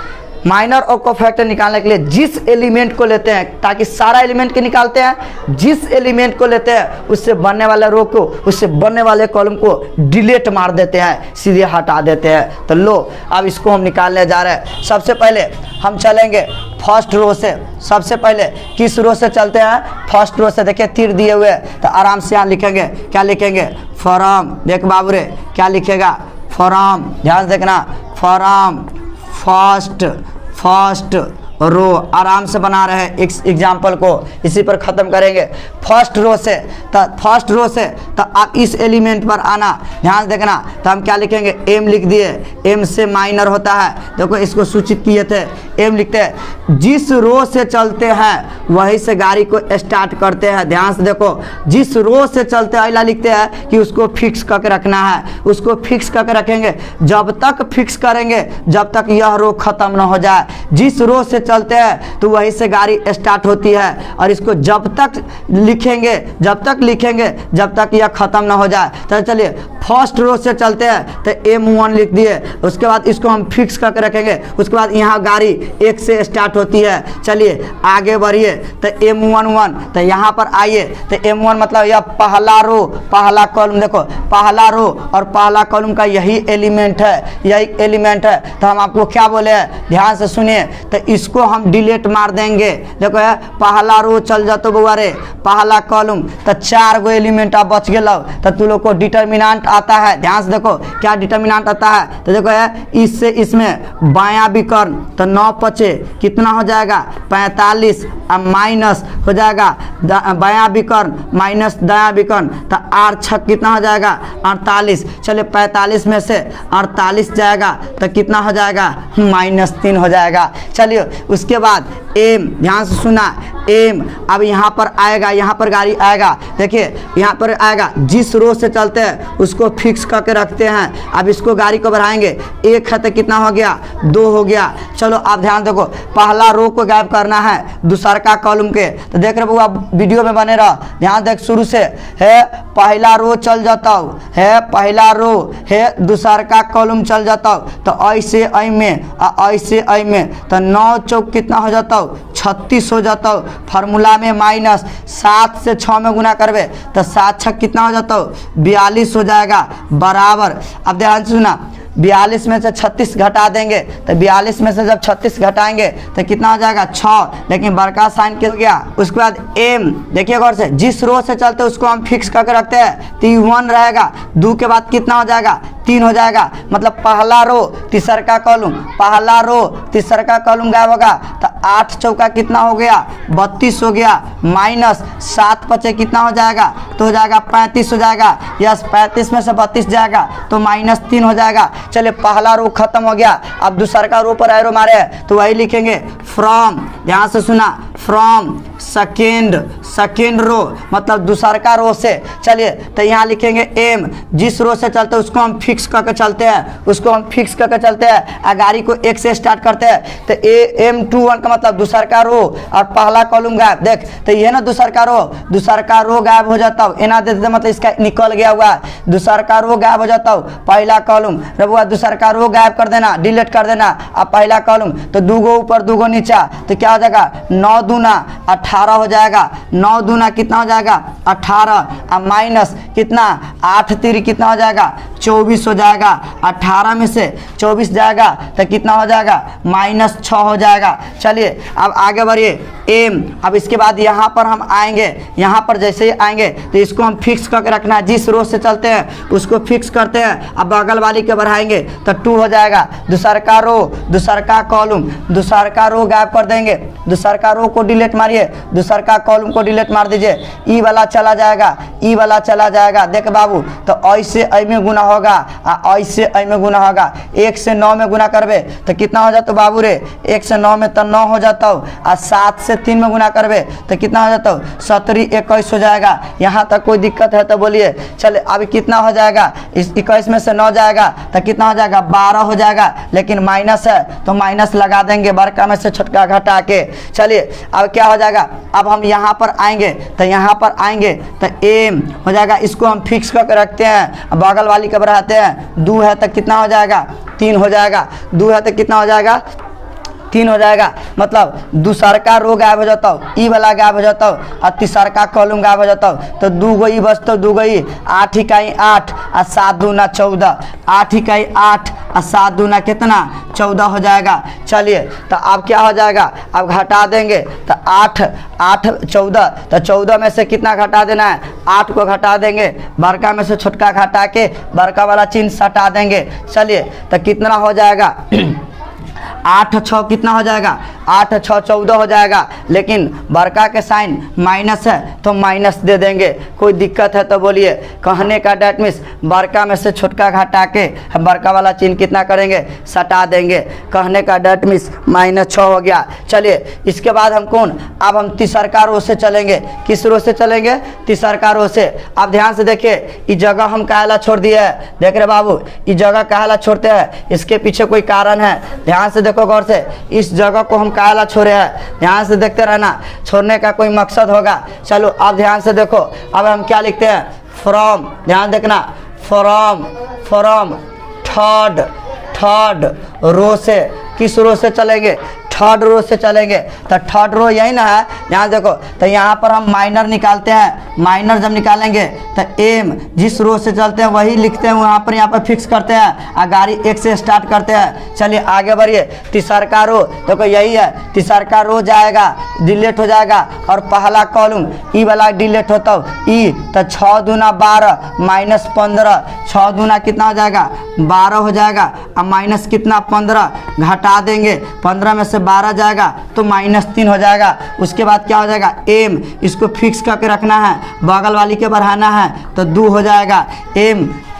माइनर और कोफैक्टर निकालने के लिए जिस एलिमेंट को लेते हैं, ताकि सारा एलिमेंट के निकालते हैं, जिस एलिमेंट को लेते हैं उससे बनने वाले रो को, उससे बनने वाले कॉलम को डिलीट मार देते हैं, सीधे हटा देते हैं। तो लो अब इसको हम निकालने जा रहे हैं। सबसे पहले हम चलेंगे फर्स्ट रो से। सबसे पहले किस रो से चलते हैं? फर्स्ट रो से। देखिए तीर दिए हुए, तो आराम से यहाँ लिखेंगे, क्या लिखेंगे? फ्रॉम। देख बाबू रे, क्या लिखेगा? फ्रॉम। ध्यान देखना, फ्रॉम फर्स्ट रो। आराम से बना रहे हैं एग्जाम्पल को, इसी पर ख़त्म करेंगे। फर्स्ट रो से, तो फर्स्ट रो से तो आप इस एलिमेंट पर आना, ध्यान देखना। तो हम क्या लिखेंगे? एम लिख दिए, एम से माइनर होता है। देखो इसको सूचित किए थे, एम लिखते हैं। जिस रो से चलते हैं वहीं से गाड़ी को स्टार्ट करते हैं। ध्यान से देखो, जिस रो से चलते हैं अगला लिखते हैं कि उसको फिक्स करके रखना है, उसको फिक्स करके रखेंगे। जब तक फिक्स करेंगे जब तक यह रो खत्म न हो जाए। जिस रो से चलते हैं तो वहीं से गाड़ी स्टार्ट होती है, और इसको जब तक लिखेंगे जब तक यह खत्म ना हो जाए। तो चलिए फर्स्ट रो से चलते हैं तो M1 लिख दिए, उसके बाद इसको हम फिक्स करके रखेंगे। उसके बाद यहाँ गाड़ी 1 से स्टार्ट होती है। चलिए आगे बढ़िए, तो M11, तो यहाँ पर आइए। तो M1 मतलब यह पहला रो, पहला कॉलम। देखो पहला रो और पहला कॉलम का यही एलिमेंट है, तो हम आपको क्या बोले हैं, ध्यान से सुनिए। तो इसको हम डिलीट मार देंगे। देखो है, पहला रो चल जातो बउआ रे, पहला कॉलम, तो 4 गो एलिमेंट आप बच गेलो। तो तू लोग को डिटर्मिनेंट आता है, ध्यान से देखो क्या डिटर्मिनेंट आता है। तो देखो है, इससे इसमें बायां विकर्ण, तो 9 पचे कितना हो जाएगा? 45, और माइनस हो जाएगा बायां विकर्ण माइनस दायां विकर्ण, तो 8 छक कितना हो जाएगा? 48। चलिए 45 में से 48 जाएगा तो कितना हो जाएगा? -3 हो जाएगा। चलिए उसके बाद एम, ध्यान से सुना, एम अब यहाँ पर आएगा, यहाँ पर गाड़ी आएगा। देखिए यहाँ पर आएगा, जिस रो से चलते हैं उसको फिक्स करके रखते हैं। अब इसको गाड़ी को बढ़ाएंगे, 1 है तो कितना हो गया? 2 हो गया। चलो आप ध्यान देखो, पहला रो को गायब करना है दूसरा का कॉलम के। तो देख रहे बुआ, वीडियो में बने रहो, ध्यान देख शुरू से है। पहला रो चल जाता है, पहला रो है, दूसरा का कॉलम चल जाता, तो ऐसे ऐ में ऐसे ऐ में, तो 9 चौक कितना हो जाता? 36 हो जाता। फार्मूला में माइनस 7 से 6 में गुना करबे तो 7 छक कितना हो जाता? 42 हो जाएगा, बराबर। अब ध्यान सुना, 42 में से 36 घटा देंगे, तो 42 में से जब 36 घटाएंगे तो कितना हो जाएगा? 6। लेकिन बड़का साइन किस गया? उसके बाद एम, देखिए गौर से, जिस रो से चलते उसको हम फिक्स करके रखते हैं, तो 1 रहेगा। 2 के बाद कितना हो जाएगा? 3 हो जाएगा। मतलब पहला रो तीसरा का कॉलम, पहला रो तीसरा का कॉलम गायब होगा, तो 8 चौका कितना हो गया? 32 हो गया, माइनस 7 पचे कितना हो जाएगा? तो हो जाएगा 35 हो जाएगा। यस, 35 में से 32 जाएगा तो -3 हो जाएगा। चलिए पहला रो खत्म हो गया। अब दूसरा का रो पर एरो मारे तो वही लिखेंगे फ्रॉम, ध्यान से सुना, फ्रॉम सेकेंड रो, मतलब दूसरा का रो से। चलिए तो यहाँ लिखेंगे एम, जिस रो से चलते हैं उसको हम फिक्स करके चलते हैं, गाड़ी को 1 से स्टार्ट करते हैं। तो M21 का मतलब दूसरा का रो और पहला कॉलम गायब। देख तो ये ना दूसरा का रो गायब हो जाता हो, एना देते मतलब इसका निकल गया हुआ। दूसरा का रो गायब हो जाता हो, पहला कॉलम रबुआ, दूसरा का रो गायब कर देना, डिलीट कर देना। अब पहला कॉलम तो 2 गो ऊपर 2 गो नीचा, तो क्या हो जाएगा? 9 दूना 18 हो जाएगा। 9 दूना कितना हो जाएगा? 18, अब माइनस कितना? 8 3 कितना हो जाएगा? 24 हो जाएगा। 18 में से 24 जाएगा तो कितना हो जाएगा? -6 हो जाएगा। चलिए अब आगे बढ़िए, एम। अब इसके बाद यहाँ पर हम आएंगे, यहाँ पर जैसे ही आएंगे तो इसको हम फिक्स करके रखना है, जिस रो से चलते हैं उसको फिक्स करते हैं। अब बगल वाली के बढ़ाएंगे तो 2 हो जाएगा। दूसर का रो, दूसर का कॉलम, दूसर का रो गायब कर देंगे, दूसर का रो को डिलीट मारिए, दूसर का कॉलम को डिलीट मार दीजिए, ई वाला चला जाएगा, ई वाला चला जाएगा। देख बाबू, तो ऐसे ऐ में गुना होगा और ऐसे ऐ में गुना होगा। 1 से 9 में गुना करबे तो कितना हो जाता बाबू रे? 1 से 9 में तो 9 हो जाता हो, और 7 से 3 में गुना करबे तो कितना हो जाता हो? 17 21 हो जाएगा। यहाँ तक कोई दिक्कत है तो बोलिए। चले अभी कितना हो जाएगा? इस 21 में से 9 जाएगा तो कितना हो जाएगा? 12 हो जाएगा। लेकिन माइनस है तो माइनस लगा देंगे, बड़का में से छोटका घटा के। चलिए अब क्या हो जाएगा? अब हम यहाँ पर आएंगे तो यहाँ पर आएंगे तो एम हो जाएगा, इसको हम फिक्स करके रखते हैं, बगल वाली के बढ़ाते हैं। 2 है तो कितना हो जाएगा? 3 हो जाएगा। 2 है तो कितना हो जाएगा? 3 हो जाएगा। मतलब दूसर का रो गायब हो जाता हो, ई वाला गायब हो जाता हो, और तीसर का कॉलम गायब हो जाता हो। तो 2 गो ई बचता, 2 गो ई, 8 इकाई 8 और 7 दूना 14, 8 इकाई 8 और 7 दूना कितना? 14 हो जाएगा। चलिए तो अब क्या हो जाएगा? अब घटा देंगे तो 8 8 14, तो 14 में से कितना घटा देना है? 8 को घटा देंगे, बड़का में से छोटका घटा के बड़का वाला चिन्ह सटा देंगे। चलिए तो कितना हो जाएगा? 8 6 कितना हो जाएगा? 8 6 14 हो जाएगा। लेकिन बड़का के साइन माइनस है तो माइनस दे देंगे। कोई दिक्कत है तो बोलिए। कहने का डेट मीन्स बड़का में से छोटका घटा के हम बड़का वाला चिन्ह कितना करेंगे? सटा देंगे। कहने का डेट मीन्स -6 हो गया। चलिए इसके बाद हम कौन? अब हम तीसरका रो से चलेंगे। किस रो से चलेंगे? तीसरका रो से। अब ध्यान से देखिए, इस जगह हम काहेला छोड़ दिए है? देख रहे बाबू, इस जगह काहेला छोड़ते हैं? इसके पीछे कोई कारण है। ध्यान से देखो गौर से, इस जगह को हम काहेला छोड़े हैं? ध्यान से देखते रहना, छोड़ने का कोई मकसद होगा। चलो अब ध्यान से देखो, अब हम क्या लिखते हैं? फ्रॉम। ध्यान देखना, फ्रॉम थर्ड रो से। किस रो से चलेंगे? थर्ड रो से चलेंगे। तो थर्ड रो यही ना है? यहाँ देखो, तो यहाँ पर हम माइनर निकालते हैं। माइनर जब निकालेंगे तो एम, जिस रो से चलते हैं वही लिखते हैं, वहाँ पर फिक्स करते हैं और गाड़ी 1 से स्टार्ट करते हैं। चलिए आगे बढ़िए। तीसरका रो देखो यही है, तीसरका रो जाएगा, डिलीट हो जाएगा, और पहला कॉलम ई वाला डिलीट होता हो, ई। तो 6 दूना 12 -15, 6 दूना कितना हो जाएगा? 12 हो जाएगा, और माइनस कितना? 15 घटा देंगे, 15 में से 12 जाएगा तो -3 हो जाएगा। उसके बाद क्या हो जाएगा? एम, इसको फिक्स करके रखना है, बगल वाली के बढ़ाना है तो 2 हो जाएगा।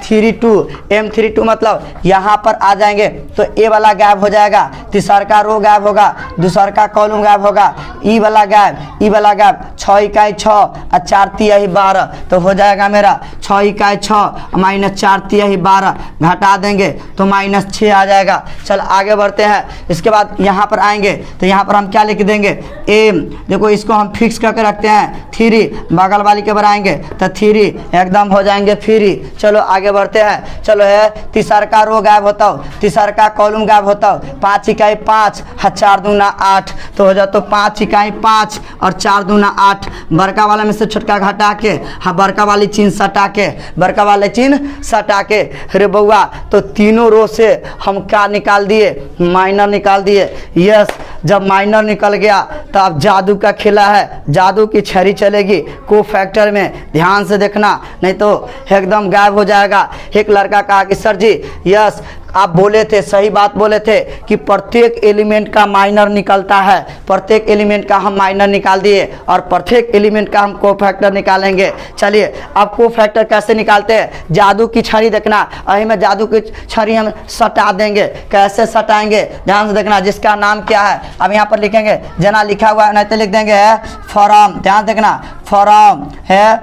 M32 मतलब यहाँ पर आ जाएंगे तो ए वाला गायब हो जाएगा, तीसरका रो गायब होगा, दूसरका कॉलम गायब होगा, ई वाला गायब, ई वाला गायब। 6 इकाई 6 और 4 तिहाई 12 तो हो जाएगा मेरा 6 इकाई 6 -4 तिहाई 12 घटा देंगे तो -6 आ जाएगा। चल आगे बढ़ते हैं। इसके बाद यहाँ पर आएंगे तो यहाँ पर हम क्या लिख देंगे? एम। देखो इसको हम फिक्स करके रखते हैं, 3 बगल वाली के बढ़ाएंगे तो 3 एकदम हो जाएंगे फ्री। चलो आगे बढ़ते हैं। चलो है, तीसरका रो गायब होता हो, तीसरका कॉलम गायब होता हो, 5 इकाई 5 और 4 दूना 8 तो हो जाता 5 इकाई 5 और 4 दूना 8। बड़का वाला में से छोटका घटा के हाँ बड़का वाली चिन्ह सटा के, बड़का वाले चिन्ह सटा के। अरे बउआ, तो तीनों रो से हम क्या निकाल दिए? माइनर निकाल दिए। यस, जब माइनर निकल गया तो अब जादू का खेला है, जादू की छड़ी चलेगी को फैक्टर में। ध्यान से देखना, नहीं तो एकदम गायब हो जाएगा। एक लड़का कहा कि सर जी यस आप बोले थे, सही बात बोले थे कि प्रत्येक एलिमेंट का माइनर निकलता है। प्रत्येक एलिमेंट का हम माइनर निकाल दिए और प्रत्येक एलिमेंट का हम कोफैक्टर निकालेंगे। चलिए अब कोफैक्टर कैसे निकालते हैं? जादू की छड़ी देखना, अही में जादू की छड़ी हम सटा देंगे। कैसे सटाएंगे? ध्यान से देखना। जिसका नाम क्या है अब यहाँ पर लिखेंगे, जना लिखा हुआ है, नहीं तो लिख देंगे फ्रॉम। ध्यान देखना, फ्रॉम है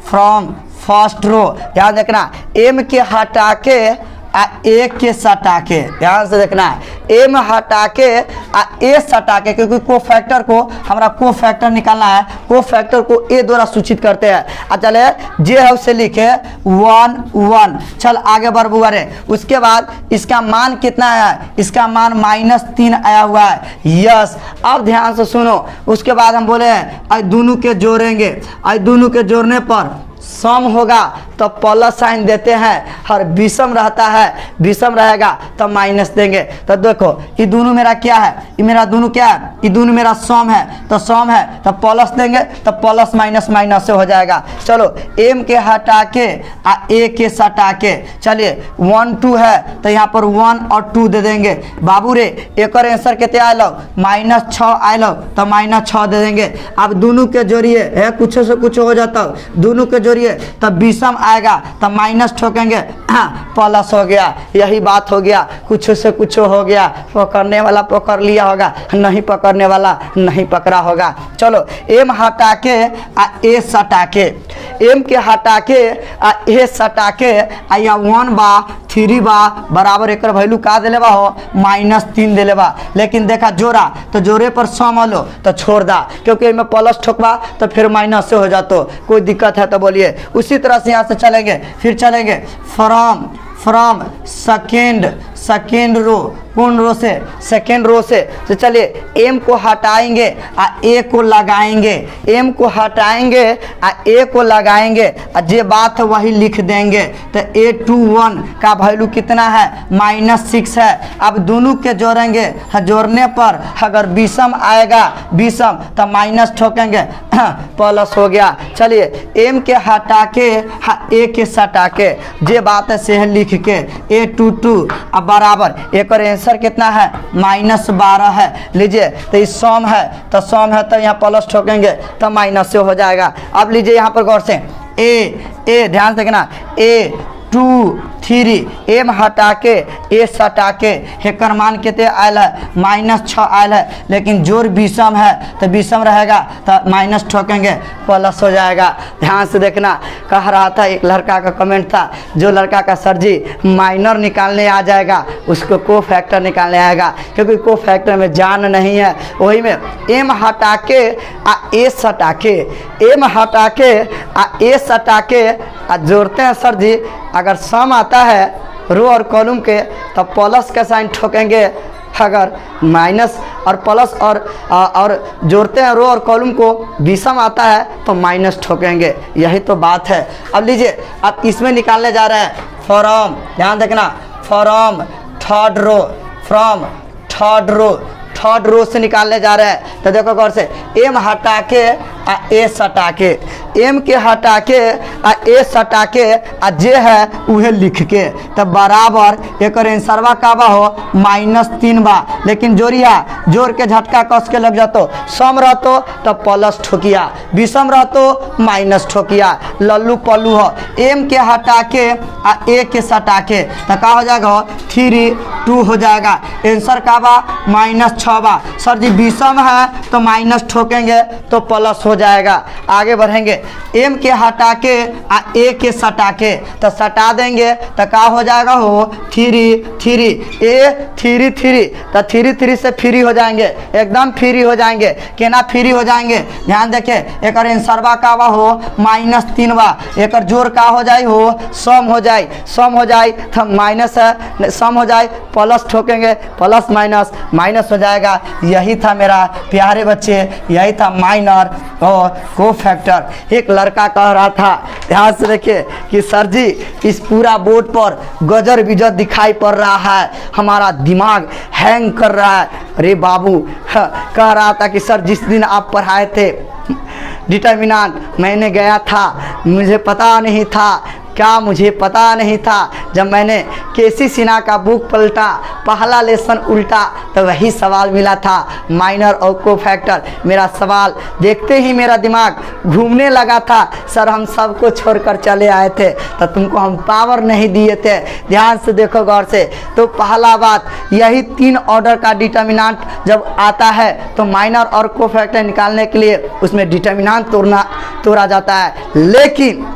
फ्रॉम फर्स्ट रो। ध्यान देखना, एम के हटा के आ ए के सटा के। ध्यान से देखना है, एम हटा के आ ए सटा के, क्योंकि को फैक्टर को हमारा को फैक्टर निकालना है। को फैक्टर को ए द्वारा सूचित करते हैं। चले जे है उसे लिखे 1 1। चल आगे बढ़ बुआ रे। उसके बाद इसका मान कितना है? इसका मान -3 आया हुआ है। यस, अब ध्यान से सुनो। उसके बाद हम बोले हैं दोनों के जोड़ेंगे, दोनों के जोड़ने पर सम होगा तो प्लस साइन देते हैं, और विषम रहता है, विषम रहेगा तो माइनस देंगे। तो देखो ये दोनों मेरा क्या है, ये मेरा दोनों क्या है, ये दोनों मेरा सम है, तो सम है तो प्लस देंगे, तो प्लस माइनस माइनस से हो जाएगा। चलो एम के हटा के ए के सटा के, चलिए 1 2 है तो यहाँ पर 1 और 2 दे देंगे। बाबू रे एक और आंसर कितने आए लो, -6 आए लो, तो -6 दे देंगे। अब दोनों के जोड़िए है, कुछ से कुछ हो जाता, दोनों के जोड़िए तब विषम आएगा तो माइनस ठोकेंगे, प्लस हो गया। यही बात हो गया, कुछ से कुछ हो गया, पकड़ने वाला पकड़ लिया होगा, नहीं पकड़ने वाला नहीं पकड़ा होगा। चलो एम हटा के ए सटा के, एम के हटा के ए सटा के या 1 बा 3 बा बराबर एक वैल्यू का दिले बा हो -3 दिले बा। लेकिन देखा जोड़ा तो जोड़े पर सम लो तो छोड़ दा, क्योंकि इनमें प्लस ठोकबा तो फिर माइनस से हो जातो। कोई दिक्कत है तो बोलिए। उसी तरह से यहाँ से चलेंगे, फिर चलेंगे फ्रॉम सेकेंड रो, कौन रो से, सेकेंड रो से। तो चलिए एम को हटाएंगे ए को लगाएंगे, एम को हटाएंगे ए को लगाएंगे, जे बात है वही लिख देंगे। तो A21 का वैल्यू कितना है, -6 है। अब दोनों के जोड़ेंगे, जोड़ने पर अगर विषम आएगा, विषम तो माइनस ठोकेंगे, प्लस हो गया। चलिए एम के हटा के ए के सटा के, जे बात है से लिख के A22 अब बराबर एक और आंसर कितना है, -12 है। लीजिए तो ये सम है, तो सम है तो यहाँ प्लस ठोकेंगे तो माइनस से हो जाएगा। अब लीजिए यहाँ पर गौर से ए ध्यान से देखना, A2 3 एम हटा के ए सटा के, हेकर मान कितने आयल है, -6 आयल है। लेकिन जोड़ विषम है तो विषम रहेगा तो माइनस ठोकेंगे, प्लस हो जाएगा। ध्यान से देखना, कह रहा था एक लड़का का कमेंट था, जो लड़का का सर जी माइनर निकालने आ जाएगा उसको को फैक्टर निकालने आएगा, क्योंकि को फैक्टर में जान नहीं है। वही में एम हटा के ए सटा के, एम हटा के ए सटा के जोड़ते हैं सर जी। अगर सम आता है रो और कॉलम के तो प्लस का साइन ठोकेंगे, अगर माइनस और प्लस और जोड़ते हैं रो और कॉलम को, विषम आता है तो माइनस ठोकेंगे। यही तो बात है। अब लीजिए अब इसमें निकालने जा रहे हैं फ्रॉम, ध्यान देखना, फ्रॉम थर्ड रो से निकालने जा रहे हैं। तो देखो गौर से एम हटा के ए सटा के, एम के हटा के ए सटा के जे है उहे लिख के, तब बराबर एक आंसरवा का बा हो -3 बा। लेकिन जोड़िया जोड़ के झटका कस के लग जातो, सम रहतो तो प्लस ठोकिया, विषम रहतो माइनस ठोकिया, लल्लू पल्लू हो। एम के हटा के ए के सटा के तो का हो जाएगा, 3 2 हो जाएगा। आंसर का बा -6 बा। सर जी विषम है तो माइनस ठोकेंगे तो प्लस हो जाएगा। आगे बढ़ेंगे, एम के हटा के ए के सटा के तो सटा देंगे तो का हो जाएगा हो 3 ए 3 तो 3 से फ्री हो जाएंगे, एकदम फ्री हो जाएंगे। केना फ्री हो जाएंगे, ध्यान देखे, एक आंसरवा का बा हो -3 बा। एक जोड़ का हो जाए हो सम हो जाए तो माइनस है, सम हो जाए प्लस ठोकेंगे, प्लस माइनस हो जाएगा। यही था मेरा प्यारे बच्चे, यही था माइनर और को फैक्टर। एक लड़का कह रहा था, ध्यान से देखिए, कि सर जी इस पूरा बोर्ड पर गजर बिजर दिखाई पड़ रहा है, हमारा दिमाग हैंग कर रहा है। अरे बाबू कह रहा था कि सर जिस दिन आप पढ़ाए थे डिटर्मिनेंट, मैंने गया था, मुझे पता नहीं था, क्या मुझे पता नहीं था। जब मैंने केसी सिन्हा का बुक पलटा, पहला लेसन उल्टा, तो वही सवाल मिला था, माइनर और को फैक्टर। मेरा सवाल देखते ही मेरा दिमाग घूमने लगा था। सर हम सबको छोड़कर चले आए थे तो तुमको हम पावर नहीं दिए थे। ध्यान से देखो गौर से। तो पहला बात यही 3 ऑर्डर का डिटर्मिनेंट जब आता है तो माइनर और को फैक्टर निकालने के लिए उसमें डिटर्मिनेंट तोड़ा जाता है। लेकिन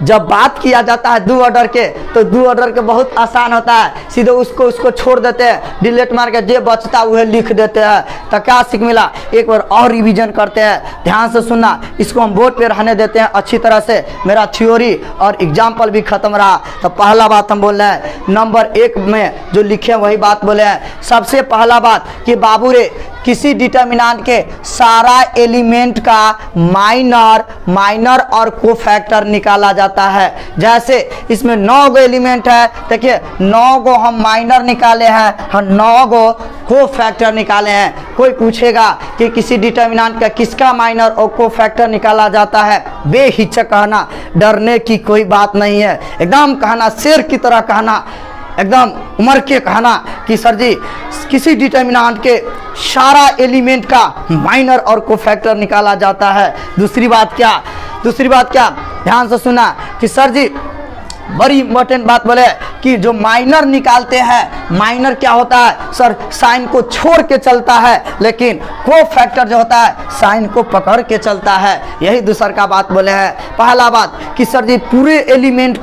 जब बात किया जाता है 2 ऑर्डर के, तो 2 ऑर्डर के बहुत आसान होता है, सीधे उसको छोड़ देते हैं, डिलीट मार के जे बचता वह लिख देते हैं। तो क्या सीख मिला, एक बार और रिवीजन करते हैं। ध्यान से सुनना, इसको हम बोर्ड पे रहने देते हैं अच्छी तरह से। मेरा थ्योरी और एग्जाम्पल भी खत्म रहा। तो पहला बात हम बोल रहे हैं, नंबर 1 में जो लिखे वही बात बोले हैं। सबसे पहला बात कि बाबू रे किसी डिटर्मिनेंट के सारा एलिमेंट का माइनर और को फैक्टर निकाला जाता जाता है। जैसे इसमें 9 गो एलिमेंट है, देखिए 9 गो हम माइनर निकाले हैं, हम 9 गो कोफैक्टर निकाले हैं। कोई पूछेगा कि किसी डिटर्मिनेंट का किसका माइनर और कोफैक्टर निकाला जाता है, बेहिचक कहना, डरने की कोई बात नहीं है, एकदम कहना, शेर की तरह कहना, एकदम उमर के कहना कि सर जी किसी डिटर्मिनेंट के सारा एलिमेंट का माइनर और कोफैक्टर निकाला जाता है। दूसरी बात क्या, ध्यान से सुना कि सर जी बड़ी इंपॉर्टेंट बात बोले कि जो माइनर निकालते हैं, माइनर क्या होता है सर, साइन को छोड़ के चलता है, लेकिन कोफैक्टर जो होता है साइन को पकड़ के चलता है। यही दूसर का बात बोले हैं। पहला बात कि सर जी पूरे एलिमेंट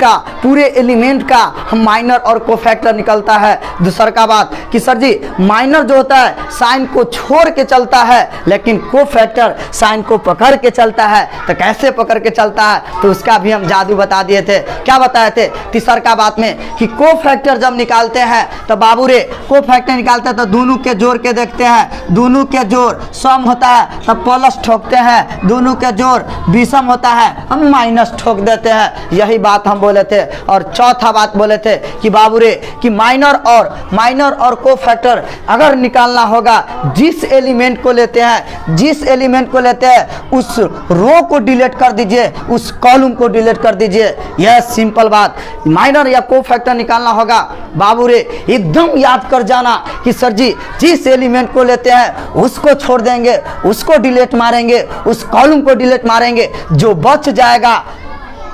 का हम माइनर और कोफैक्टर निकलता है। दूसर का बात कि सर जी माइनर जो होता है साइन को छोड़ के चलता है, लेकिन कोफैक्टर साइन को पकड़ के चलता है। तो कैसे पकड़ के चलता है, तो उसका भी हम जादू बता दिए थे। क्या बताए थे तीसर का बात में कि कोफैक्टर जब निकालते हैं तो बाबू रे कोफैक्टर निकालते हैं तो दोनों के जोड़ के देखते हैं, दोनों के जोड़ सम होता है तब प्लस ठोकते हैं, दोनों के जोड़ विषम होता है हम माइनस ठोक देते हैं। यही बात हम बोले थे। और चौथा बात बोले थे कि बाबू रे कि माइनर और कोफैक्टर अगर निकालना होगा, जिस एलिमेंट को लेते हैं उस रो को डिलीट कर दीजिए, उस कॉलम को डिलीट कर दीजिए। यह सिंपल बात। माइनर या कोफैक्टर निकालना होगा बाबू रे एकदम याद कर जाना कि सर जी जिस एलिमेंट को लेते हैं उसको छोड़ देंगे, उसको डिलीट मारेंगे, उस कॉलम को डिलीट मारेंगे, जो बच जाएगा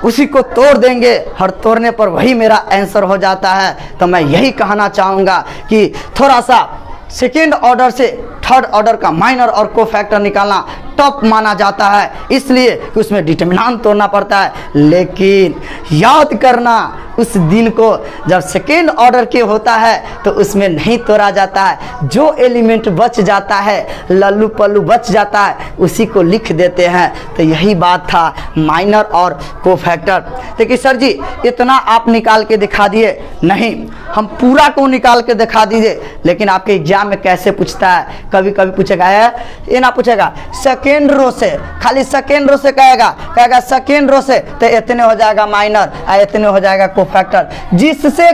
उसी को तोड़ देंगे। हर तोड़ने पर वही मेरा आंसर हो जाता है। तो मैं यही कहना चाहूँगा कि थोड़ा सा सेकेंड ऑर्डर से थर्ड ऑर्डर का माइनर और कोफैक्टर निकालना टफ माना जाता है, इसलिए कि उसमें डिटर्मिनेंट तोड़ना पड़ता है। लेकिन याद करना उस दिन को जब सेकेंड ऑर्डर के होता है तो उसमें नहीं तोड़ा जाता है, जो एलिमेंट बच जाता है, लल्लू पल्लू बच जाता है, उसी को लिख देते हैं। तो यही बात था माइनर और कोफैक्टर। देखिए सर जी इतना आप निकाल के दिखा दिए, नहीं हम पूरा को निकाल के दिखा दीजिए। लेकिन आपके एग्जाम में कैसे पूछता है, कभी कभी पूछेगा ये ना पूछेगा सेकेंड रो से, खाली सेकेंड रो से कहेगा सेकेंड रो से तो इतने हो जाएगा माइनर और इतने हो जाएगा कोफैक्टर। जिससे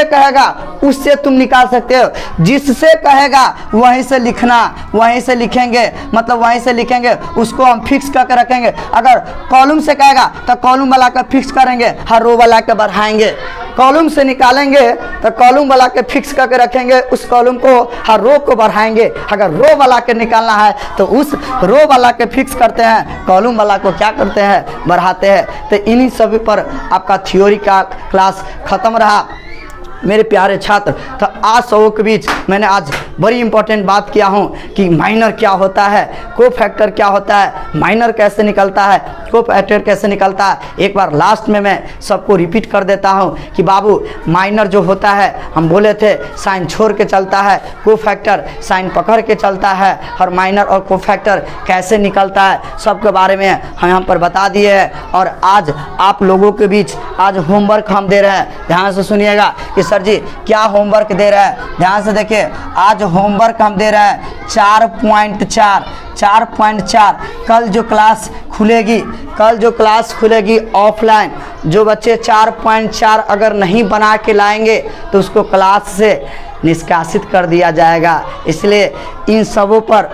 कहेगा उससे तुम निकाल सकते हो, जिससे कहेगा वहीं से लिखना, वहीं से लिखेंगे, मतलब वहीं से लिखेंगे, उसको हम फिक्स करके रखेंगे। अगर कॉलम से कहेगा तो कॉलम वाला का फिक्स करेंगे, हर रो वाला के बढ़ाएंगे। कॉलम से निकालेंगे तो कॉलम वाला के फिक्स करके रखेंगे, उस कॉलम को हर रो को बढ़ाएंगे। अगर रो वाला के निकालना है तो उस रो वाला के फिक्स करते हैं, कॉलम वाला को क्या करते हैं, बढ़ाते हैं। तो इन्हीं सभी पर आपका थ्योरी का क्लास खत्म रहा मेरे प्यारे छात्र। तो आज सबों के बीच मैंने आज बड़ी इंपॉर्टेंट बात किया हूँ कि माइनर क्या होता है, कोफैक्टर क्या होता है, माइनर कैसे निकलता है, कोफैक्टर कैसे निकलता है। एक बार लास्ट में मैं सबको रिपीट कर देता हूँ कि बाबू माइनर जो होता है हम बोले थे साइन छोड़ के चलता है, कोफैक्टर साइन पकड़ के चलता है। और माइनर और कोफैक्टर कैसे निकलता है सबके बारे में हम यहाँ पर बता दिए हैं। और आज आप लोगों के बीच आज होमवर्क हम दे रहे हैं, ध्यान से सुनिएगा कि सर जी क्या होमवर्क दे रहे हैं। ध्यान से देखिए, आज होमवर्क हम दे रहे हैं 4.4। कल जो क्लास खुलेगी ऑफलाइन, जो बच्चे 4.4 अगर नहीं बना के लाएंगे तो उसको क्लास से निष्कासित कर दिया जाएगा। इसलिए इन सबों पर,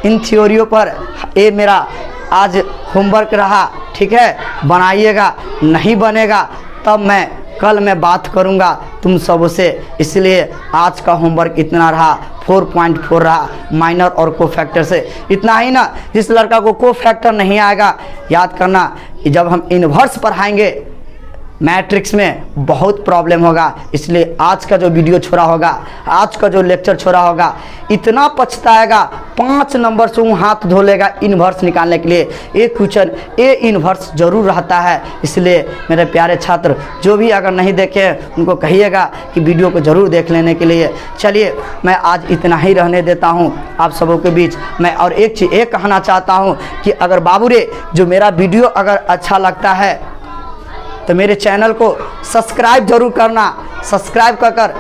इन थ्योरियों पर ये मेरा आज होमवर्क रहा, ठीक है। बनाइएगा, नहीं बनेगा तब मैं कल मैं बात करूंगा तुम सबों से। इसलिए आज का होमवर्क इतना रहा, 4.4 रहा माइनर और कोफैक्टर से। इतना ही ना, जिस लड़का को कोफैक्टर नहीं आएगा याद करना कि जब हम इन्वर्स पढ़ाएंगे मैट्रिक्स में बहुत प्रॉब्लम होगा। इसलिए आज का जो वीडियो छोड़ा होगा, आज का जो लेक्चर छोड़ा होगा, इतना पछताएगा। 5 नंबर से वो हाथ धो लेगा इन्वर्स निकालने के लिए। एक क्वेश्चन ए इन्वर्स जरूर रहता है। इसलिए मेरे प्यारे छात्र जो भी अगर नहीं देखे उनको कहिएगा कि वीडियो को ज़रूर देख लेने के लिए। चलिए मैं आज इतना ही रहने देता हूँ आप सबों के बीच। मैं और एक चीज़ एक कहना चाहता हूँ कि अगर बाबू रे जो मेरा वीडियो अगर अच्छा लगता है तो मेरे चैनल को सब्सक्राइब जरूर करना। सब्सक्राइब कर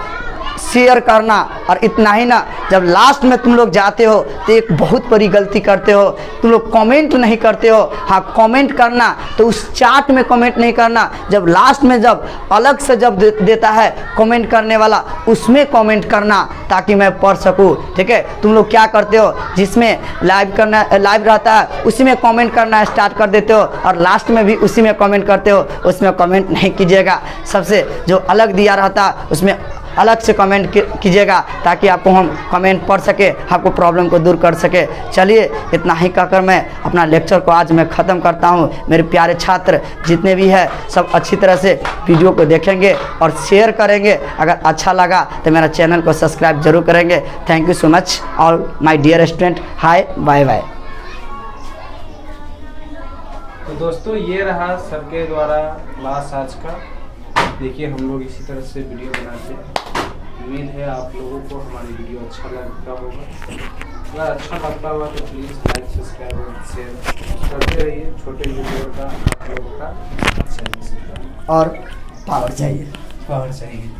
शेयर करना। और इतना ही ना, जब लास्ट में तुम लोग जाते हो तो एक बहुत बड़ी गलती करते हो, तुम लोग कमेंट नहीं करते हो। हाँ, कमेंट करना तो उस चार्ट में कमेंट नहीं करना, जब लास्ट में जब अलग से जब देता है कमेंट करने वाला, उसमें कमेंट करना ताकि मैं पढ़ सकूँ। ठीक है, तुम लोग क्या करते हो, जिसमें लाइव रहता है उसी में कमेंट करना स्टार्ट कर देते हो और लास्ट में भी उसी में कमेंट करते हो, उसमें कमेंट नहीं कीजिएगा। सबसे जो अलग दिया रहता है उसमें अलग से कमेंट कीजिएगा ताकि आपको हम कमेंट पढ़ सके, आपको प्रॉब्लम को दूर कर सके। चलिए, इतना ही कहकर मैं अपना लेक्चर को आज मैं ख़त्म करता हूँ। मेरे प्यारे छात्र जितने भी हैं सब अच्छी तरह से वीडियो को देखेंगे और शेयर करेंगे। अगर अच्छा लगा तो मेरा चैनल को सब्सक्राइब जरूर करेंगे। Thank you so much all my dear student. Hi, bye bye. तो दोस्तों, ये रहा सर के द्वारा क्लास आज का। देखिए, हम लोग इसी तरह से वीडियो बनाते हैं। उम्मीद है आप लोगों को हमारी वीडियो अच्छा लगता होगा। अगर अच्छा लगता होगा तो प्लीज़ लाइक, सब्सक्राइब और शेयर करते रहिए। छोटे वीडियो का आप लोगों का अच्छा और पावर चाहिए, पावर चाहिए।